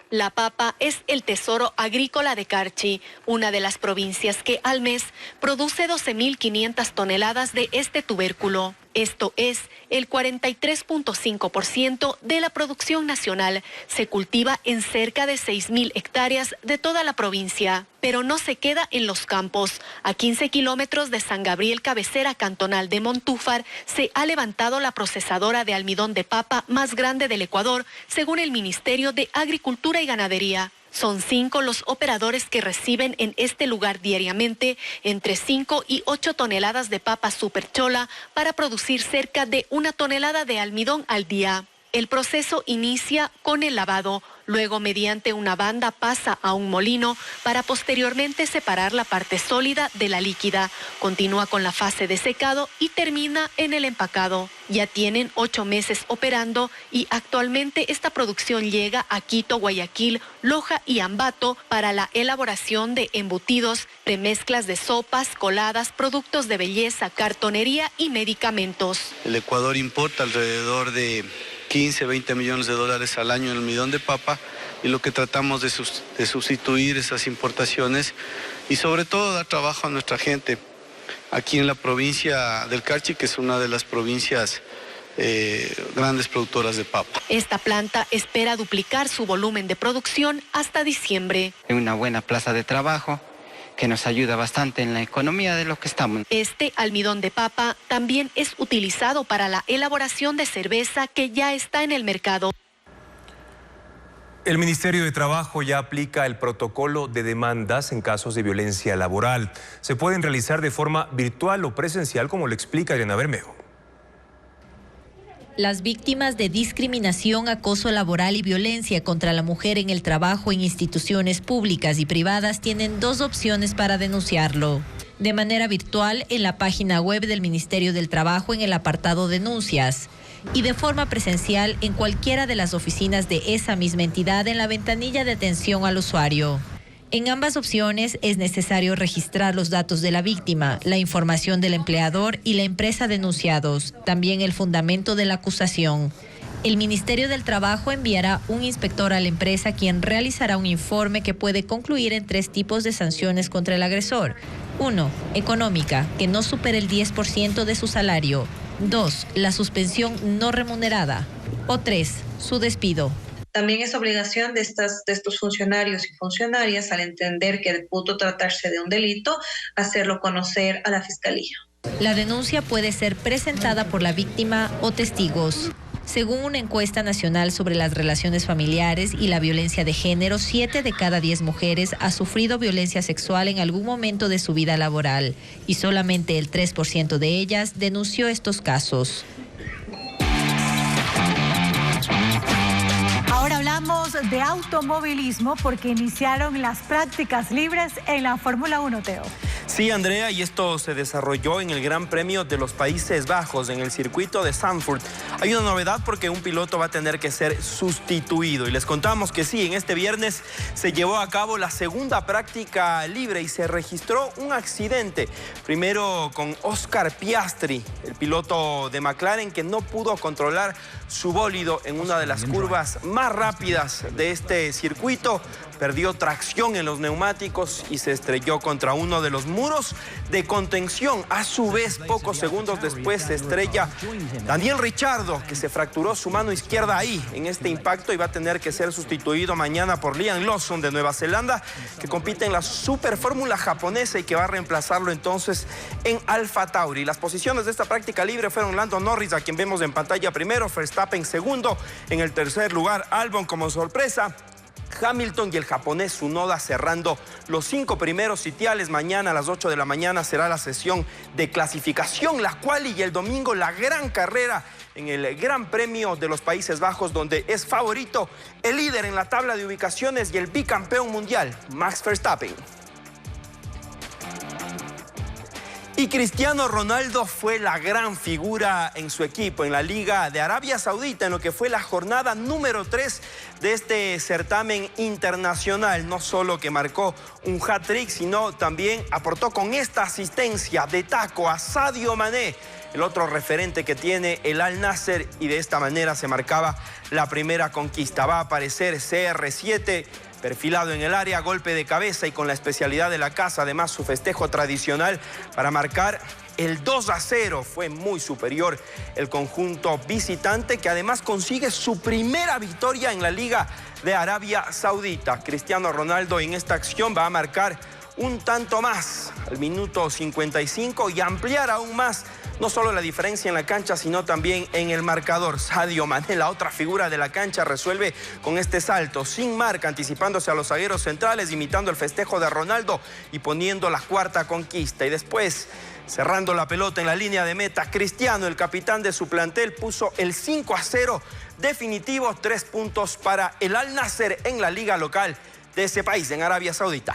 La papa es el tesoro agrícola de Carchi, una de las provincias que al mes produce 12,500 toneladas de este tubérculo. Esto es el 43.5% de la producción nacional. Se cultiva en cerca de 6,000 hectáreas de toda la provincia, pero no se queda en los campos. A 15 kilómetros de San Gabriel, cabecera cantonal de Montúfar, se ha levantado la procesadora de almidón de papa más grande del Ecuador, según el Ministerio de Agricultura y Ganadería. Son 5 los operadores que reciben en este lugar diariamente entre 5 y 8 toneladas de papa superchola para producir cerca de 1 tonelada de almidón al día. El proceso inicia con el lavado, luego mediante una banda pasa a un molino para posteriormente separar la parte sólida de la líquida. Continúa con la fase de secado y termina en el empacado. Ya tienen 8 meses operando y actualmente esta producción llega a Quito, Guayaquil, Loja y Ambato para la elaboración de embutidos, premezclas de sopas, coladas, productos de belleza, cartonería y medicamentos. El Ecuador importa alrededor de 15, 20 millones de dólares al año en almidón de papa y lo que tratamos de sustituir esas importaciones y sobre todo dar trabajo a nuestra gente aquí en la provincia del Carchi, que es una de las provincias grandes productoras de papa. Esta planta espera duplicar su volumen de producción hasta diciembre. Una buena plaza de trabajo que nos ayuda bastante en la economía de lo que estamos. Este almidón de papa también es utilizado para la elaboración de cerveza que ya está en el mercado. El Ministerio de Trabajo ya aplica el protocolo de demandas en casos de violencia laboral. Se pueden realizar de forma virtual o presencial, como lo explica Irena Bermejo. Las víctimas de discriminación, acoso laboral y violencia contra la mujer en el trabajo en instituciones públicas y privadas tienen 2 opciones para denunciarlo. de manera virtual en la página web del Ministerio del Trabajo en el apartado Denuncias y de forma presencial en cualquiera de las oficinas de esa misma entidad en la ventanilla de atención al usuario. En ambas opciones es necesario registrar los datos de la víctima, la información del empleador y la empresa denunciados, también el fundamento de la acusación. El Ministerio del Trabajo enviará un inspector a la empresa quien realizará un informe que puede concluir en 3 tipos de sanciones contra el agresor. 1. Económica, que no supere el 10% de su salario. 2. La suspensión no remunerada. O 3. Su despido. También es obligación de estos funcionarios y funcionarias, al entender que pudo tratarse de un delito, hacerlo conocer a la Fiscalía. La denuncia puede ser presentada por la víctima o testigos. Según una encuesta nacional sobre las relaciones familiares y la violencia de género, 7 de cada 10 mujeres ha sufrido violencia sexual en algún momento de su vida laboral y solamente el 3% de ellas denunció estos casos. Ahora hablamos de automovilismo porque iniciaron las prácticas libres en la Fórmula 1, Teo. Sí, Andrea, y esto se desarrolló en el Gran Premio de los Países Bajos, en el circuito de Zandvoort. Hay una novedad porque un piloto va a tener que ser sustituido. Y les contamos que sí, en este viernes se llevó a cabo la segunda práctica libre y se registró un accidente. Primero con Oscar Piastri, el piloto de McLaren, que no pudo controlar su bólido en una de las curvas más rápidas de este circuito. Perdió tracción en los neumáticos y se estrelló contra uno de los muros de contención. A su vez, pocos segundos después se estrella Daniel Ricciardo, que se fracturó su mano izquierda ahí en este impacto y va a tener que ser sustituido mañana por Liam Lawson de Nueva Zelanda, que compite en la Super Fórmula japonesa y que va a reemplazarlo entonces en Alfa Tauri. Las posiciones de esta práctica libre fueron Lando Norris, a quien vemos en pantalla primero, Verstappen segundo, en el tercer lugar Albon como sorpresa, Hamilton y el japonés Tsunoda cerrando los 5 primeros sitiales. Mañana a las 8 de la mañana será la sesión de clasificación, la quali, y el domingo la gran carrera en el Gran Premio de los Países Bajos, donde es favorito el líder en la tabla de ubicaciones y el bicampeón mundial, Max Verstappen. Y Cristiano Ronaldo fue la gran figura en su equipo, en la Liga de Arabia Saudita, en lo que fue la jornada número 3 de este certamen internacional. No solo que marcó un hat-trick, sino también aportó con esta asistencia de taco a Sadio Mané, el otro referente que tiene el Al Nassr, y de esta manera se marcaba la primera conquista. Va a aparecer CR7 perfilado en el área, golpe de cabeza y con la especialidad de la casa, además su festejo tradicional para marcar el 2-0. Fue muy superior el conjunto visitante, que además consigue su primera victoria en la Liga de Arabia Saudita. Cristiano Ronaldo en esta acción va a marcar un tanto más al minuto 55 y ampliar aún más no solo la diferencia en la cancha, sino también en el marcador. Sadio Mané, la otra figura de la cancha, resuelve con este salto sin marca, anticipándose a los zagueros centrales, imitando el festejo de Ronaldo y poniendo la cuarta conquista. Y después, cerrando la pelota en la línea de meta, Cristiano, el capitán de su plantel, puso el 5-0 definitivo. 3 puntos para el Al Nassr en la liga local de ese país, en Arabia Saudita.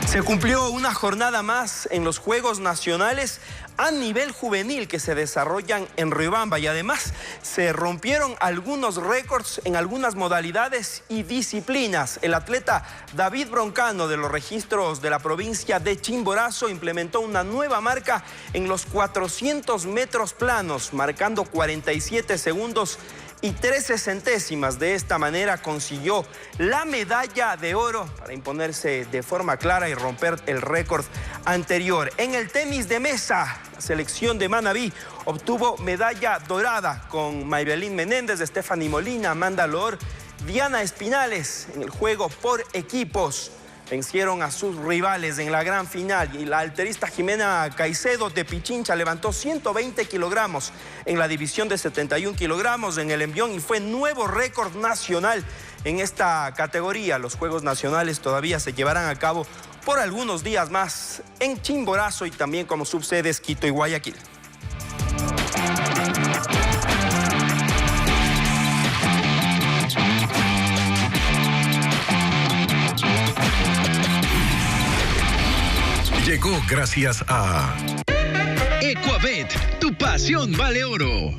Se cumplió una jornada más en los Juegos Nacionales a nivel juvenil que se desarrollan en Riobamba, y además se rompieron algunos récords en algunas modalidades y disciplinas. El atleta David Broncano, de los registros de la provincia de Chimborazo, implementó una nueva marca en los 400 metros planos, marcando 47 segundos y 13 centésimas. De esta manera consiguió la medalla de oro para imponerse de forma clara y romper el récord anterior. En el tenis de mesa, la selección de Manabí obtuvo medalla dorada con Maybelline Menéndez, Stephanie Molina, Amanda Loor, Diana Espinales en el juego por equipos. Vencieron a sus rivales en la gran final, y la alterista Jimena Caicedo de Pichincha levantó 120 kilogramos en la división de 71 kilogramos en el envión y fue nuevo récord nacional en esta categoría. Los Juegos Nacionales todavía se llevarán a cabo por algunos días más en Chimborazo y también como subsedes Quito y Guayaquil. gracias a Ecuabet, tu pasión vale oro.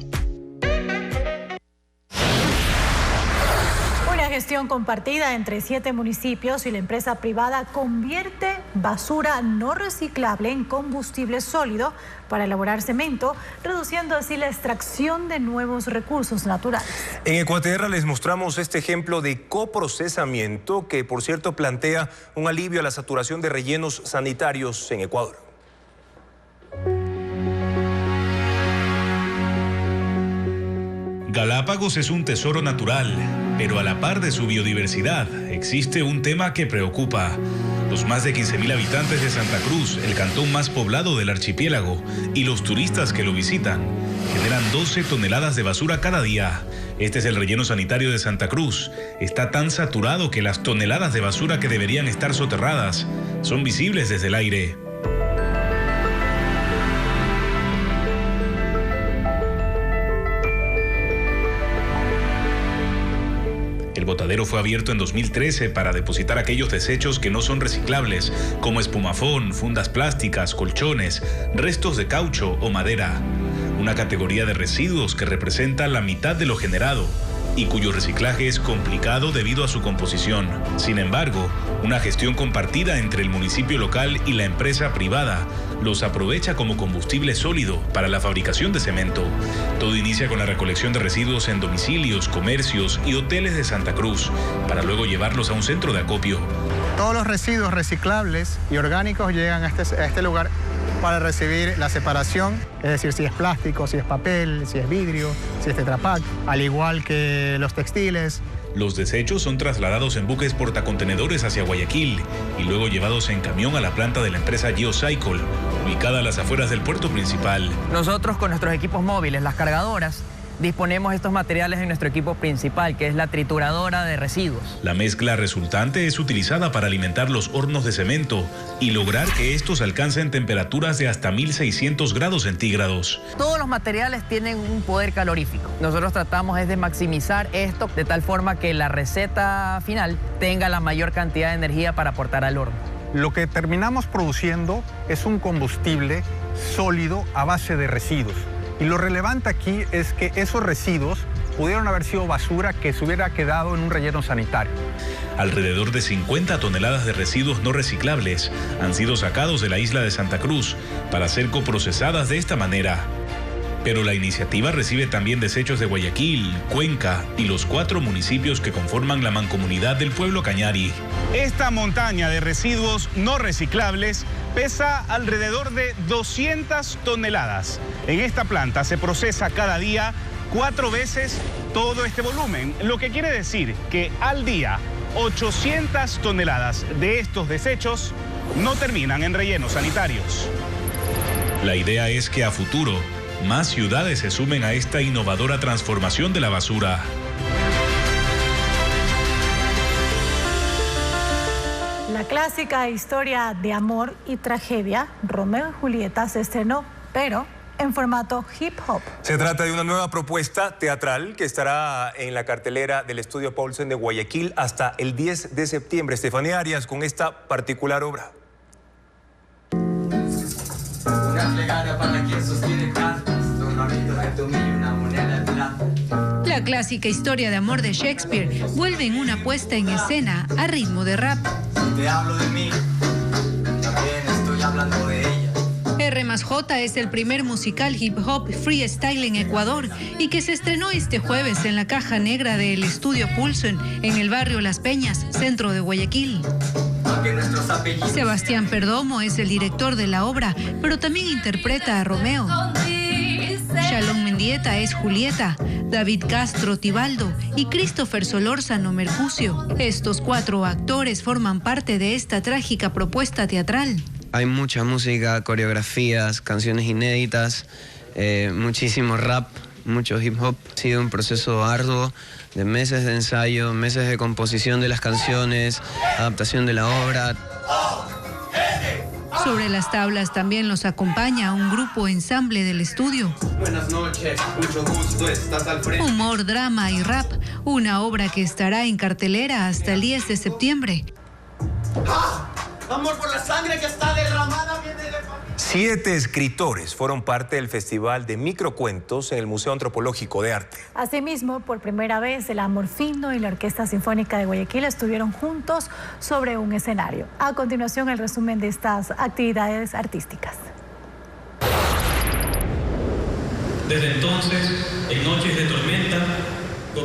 Una gestión compartida entre 7 municipios y la empresa privada convierte basura no reciclable en combustible sólido para elaborar cemento, reduciendo así la extracción de nuevos recursos naturales. En Ecuaterra les mostramos este ejemplo de coprocesamiento que, por cierto, plantea un alivio a la saturación de rellenos sanitarios en Ecuador. Galápagos es un tesoro natural, pero a la par de su biodiversidad, existe un tema que preocupa. Los más de 15.000 habitantes de Santa Cruz, el cantón más poblado del archipiélago, y los turistas que lo visitan, generan 12 toneladas de basura cada día. Este es el relleno sanitario de Santa Cruz. Está tan saturado que las toneladas de basura que deberían estar soterradas son visibles desde el aire. El botadero fue abierto en 2013 para depositar aquellos desechos que no son reciclables, como espumafón, fundas plásticas, colchones, restos de caucho o madera. Una categoría de residuos que representa la mitad de lo generado y cuyo reciclaje es complicado debido a su composición. Sin embargo, una gestión compartida entre el municipio local y la empresa privada los aprovecha como combustible sólido para la fabricación de cemento. Todo inicia con la recolección de residuos en domicilios, comercios y hoteles de Santa Cruz, para luego llevarlos a un centro de acopio. Todos los residuos reciclables y orgánicos llegan a este lugar para recibir la separación, es decir, si es plástico, si es papel, si es vidrio, si es Tetra Pak, al igual que los textiles. Los desechos son trasladados en buques portacontenedores hacia Guayaquil y luego llevados en camión a la planta de la empresa Geocycle, ubicada a las afueras del puerto principal. Nosotros con nuestros equipos móviles, las cargadoras, disponemos estos materiales en nuestro equipo principal, que es la trituradora de residuos. La mezcla resultante es utilizada para alimentar los hornos de cemento y lograr que estos alcancen temperaturas de hasta 1600 grados centígrados. Todos los materiales tienen un poder calorífico. Nosotros tratamos de maximizar esto de tal forma que la receta final tenga la mayor cantidad de energía para aportar al horno. Lo que terminamos produciendo es un combustible sólido a base de residuos. Y lo relevante aquí es que esos residuos pudieron haber sido basura que se hubiera quedado en un relleno sanitario. Alrededor de 50 toneladas de residuos no reciclables han sido sacados de la isla de Santa Cruz para ser coprocesadas de esta manera. Pero la iniciativa recibe también desechos de Guayaquil, Cuenca y los 4 municipios que conforman la mancomunidad del pueblo Cañari. Esta montaña de residuos no reciclables pesa alrededor de 200 toneladas. En esta planta se procesa cada día 4 veces todo este volumen, lo que quiere decir que al día 800 toneladas de estos desechos no terminan en rellenos sanitarios. La idea es que a futuro más ciudades se sumen a esta innovadora transformación de la basura. La clásica historia de amor y tragedia, Romeo y Julieta, se estrenó, pero en formato hip hop. Se trata de una nueva propuesta teatral que estará en la cartelera del Estudio Paulsen de Guayaquil hasta el 10 de septiembre. Estefanía Arias con esta particular obra. Una plegaria para quien sostiene plantas, un hornito de tomillo, una moneda de plata. La clásica historia de amor de Shakespeare vuelve en una puesta en escena a ritmo de rap. Si te hablo de mí, también estoy hablando de ella. R+J es el primer musical hip hop freestyle en Ecuador y que se estrenó este jueves en la caja negra del Estudio Paulsen en el barrio Las Peñas, centro de Guayaquil. Sebastián Perdomo es el director de la obra, pero también interpreta a Romeo. Shalom Mendieta es Julieta, David Castro Tibaldo y Christopher Solórzano Mercucio. Estos 4 actores forman parte de esta trágica propuesta teatral. Hay mucha música, coreografías, canciones inéditas, muchísimo rap, mucho hip hop. Ha sido un proceso arduo de meses de ensayo, meses de composición de las canciones, adaptación de la obra. Sobre las tablas también los acompaña un grupo ensamble del estudio. Buenas noches, mucho gusto, estás al frente. Humor, drama y rap, una obra que estará en cartelera hasta el 10 de septiembre. Amor por la sangre que está derramada viene de familia. 7 escritores fueron parte del Festival de Microcuentos en el Museo Antropológico de Arte. Asimismo, por primera vez, el Amorfino y la Orquesta Sinfónica de Guayaquil estuvieron juntos sobre un escenario. A continuación, el resumen de estas actividades artísticas. Desde entonces, en noches de tormenta,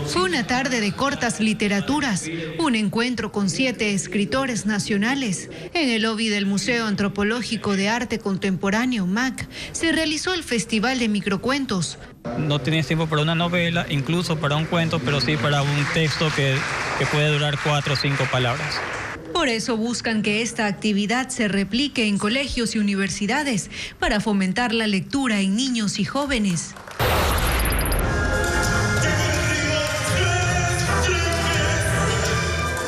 fue una tarde de cortas literaturas, un encuentro con 7 escritores nacionales. En el lobby del Museo Antropológico de Arte Contemporáneo, MAC, se realizó el Festival de Microcuentos. No tienes tiempo para una novela, incluso para un cuento, pero sí para un texto que puede durar 4 o 5 palabras. Por eso buscan que esta actividad se replique en colegios y universidades para fomentar la lectura en niños y jóvenes.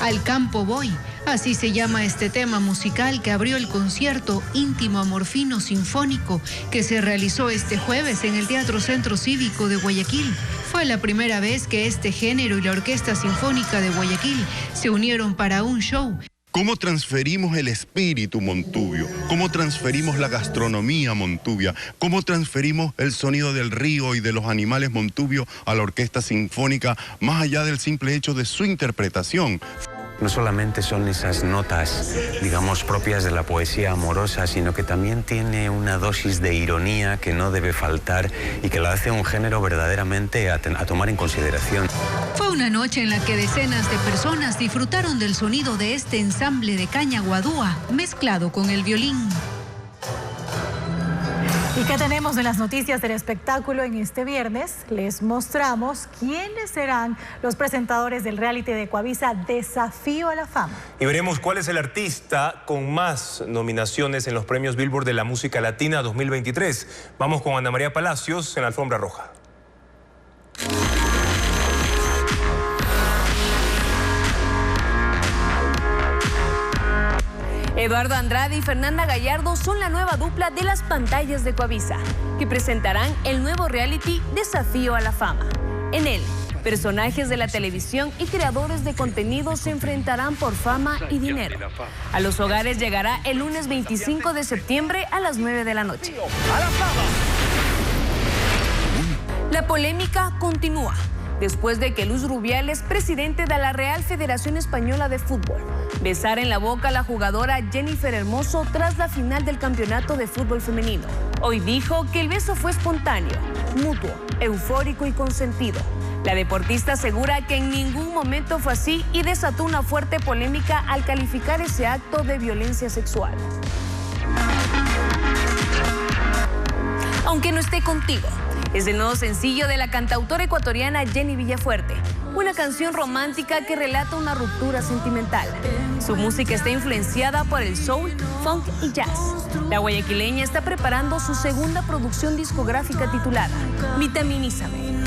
Al campo voy, así se llama este tema musical que abrió el concierto Íntimo Amorfino Sinfónico que se realizó este jueves en el Teatro Centro Cívico de Guayaquil. Fue la primera vez que este género y la Orquesta Sinfónica de Guayaquil se unieron para un show. ¿Cómo transferimos el espíritu montubio? ¿Cómo transferimos la gastronomía montubia? ¿Cómo transferimos el sonido del río y de los animales montubios a la orquesta sinfónica, más allá del simple hecho de su interpretación? No solamente son esas notas, digamos, propias de la poesía amorosa, sino que también tiene una dosis de ironía que no debe faltar y que la hace un género verdaderamente a tomar en consideración. Fue una noche en la que decenas de personas disfrutaron del sonido de este ensamble de caña guadúa mezclado con el violín. ¿Y qué tenemos en las noticias del espectáculo en este viernes? Les mostramos quiénes serán los presentadores del reality de Ecuavisa Desafío a la Fama. Y veremos cuál es el artista con más nominaciones en los premios Billboard de la música latina 2023. Vamos con Ana María Palacios en la alfombra roja. Eduardo Andrade y Fernanda Gallardo son la nueva dupla de las pantallas de Ecuavisa, que presentarán el nuevo reality Desafío a la Fama. En él, personajes de la televisión y creadores de contenido se enfrentarán por fama y dinero. A los hogares llegará el lunes 25 de septiembre a las 9 de la noche. La polémica continúa después de que Luis Rubiales, presidente de la Real Federación Española de Fútbol, besara en la boca a la jugadora Jennifer Hermoso tras la final del campeonato de fútbol femenino. Hoy dijo que el beso fue espontáneo, mutuo, eufórico y consentido. La deportista asegura que en ningún momento fue así y desató una fuerte polémica al calificar ese acto de violencia sexual. Aunque no esté contigo es el nuevo sencillo de la cantautora ecuatoriana Jenny Villafuerte, una canción romántica que relata una ruptura sentimental. Su música está influenciada por el soul, funk y jazz. La guayaquileña está preparando su segunda producción discográfica titulada Vitaminízame.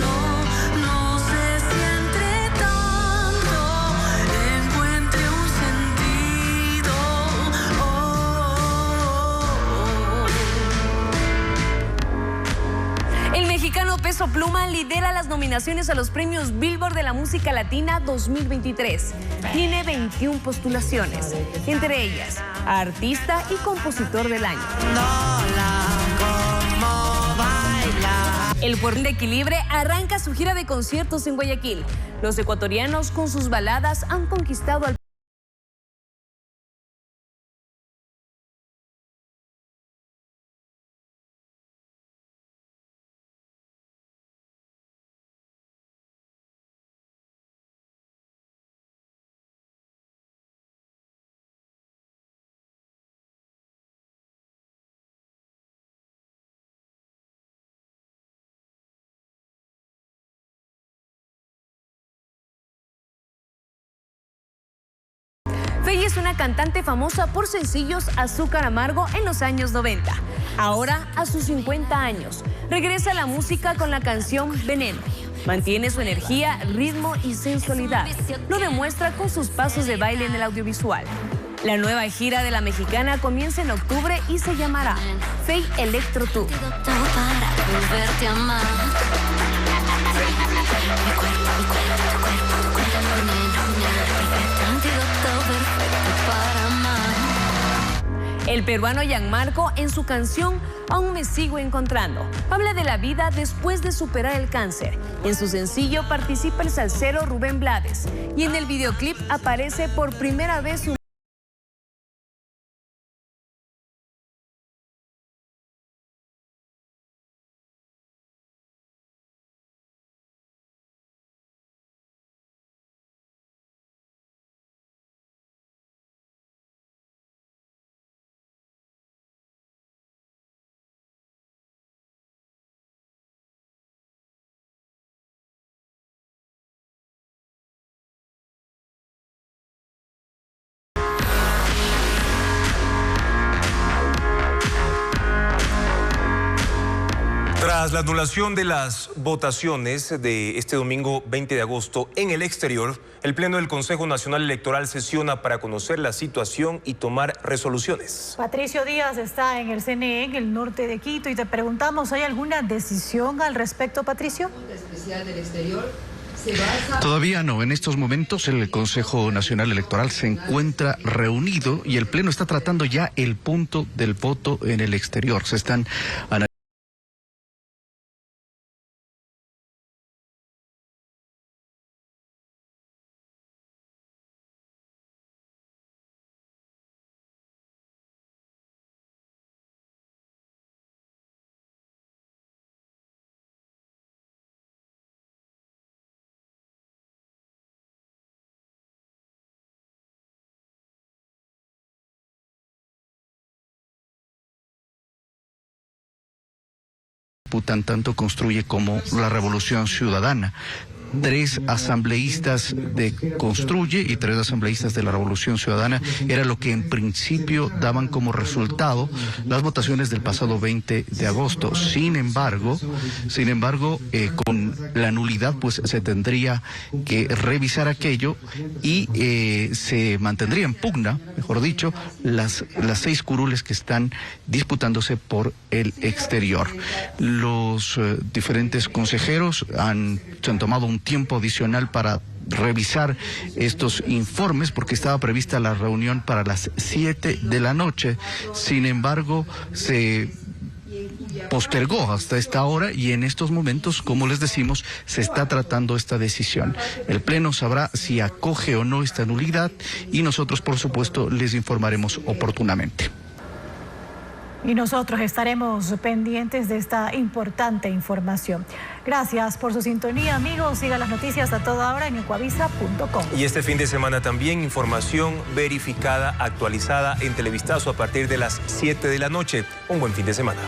Peso Pluma lidera las nominaciones a los premios Billboard de la música latina 2023. Tiene 21 postulaciones, entre ellas a Artista y Compositor del Año. El Fuerte de Equilibre arranca su gira de conciertos en Guayaquil. Los ecuatorianos con sus baladas han conquistado al Feyi es una cantante famosa por sencillos Azúcar Amargo en los años 90. Ahora, a sus 50 años, regresa a la música con la canción Veneno. Mantiene su energía, ritmo y sensualidad. Lo demuestra con sus pasos de baile en el audiovisual. La nueva gira de la mexicana comienza en octubre y se llamará Feyi Electro Tour. El peruano Gianmarco, en su canción Aún me sigo encontrando, habla de la vida después de superar el cáncer. En su sencillo participa el salsero Rubén Blades y en el videoclip aparece por primera vez su Tras la anulación de las votaciones de este domingo 20 de agosto en el exterior, el Pleno del Consejo Nacional Electoral sesiona para conocer la situación y tomar resoluciones. Patricio Díaz está en el CNE, en el norte de Quito, y te preguntamos, ¿hay alguna decisión al respecto, Patricio? Especial del exterior. Todavía no. En estos momentos el Consejo Nacional Electoral se encuentra reunido y el Pleno está tratando ya el punto del voto en el exterior. Se están analizando tanto Construye como la Revolución Ciudadana. 3 asambleístas de Construye y 3 asambleístas de la Revolución Ciudadana era lo que en principio daban como resultado las votaciones del pasado 20 de agosto. Sin embargo, con la nulidad pues se tendría que revisar aquello y se mantendría en pugna, mejor dicho, las 6 curules que están disputándose por el exterior. Los diferentes consejeros se han tomado un tiempo adicional para revisar estos informes porque estaba prevista la reunión para las 7 de la noche. Sin embargo, se postergó hasta esta hora y en estos momentos, como les decimos, se está tratando esta decisión. El Pleno sabrá si acoge o no esta nulidad y nosotros, por supuesto, les informaremos oportunamente. Y nosotros estaremos pendientes de esta importante información. Gracias por su sintonía, amigos. Sigan las noticias a toda hora en ecuavisa.com. Y este fin de semana también información verificada, actualizada en Televistazo a partir de las 7 de la noche. Un buen fin de semana.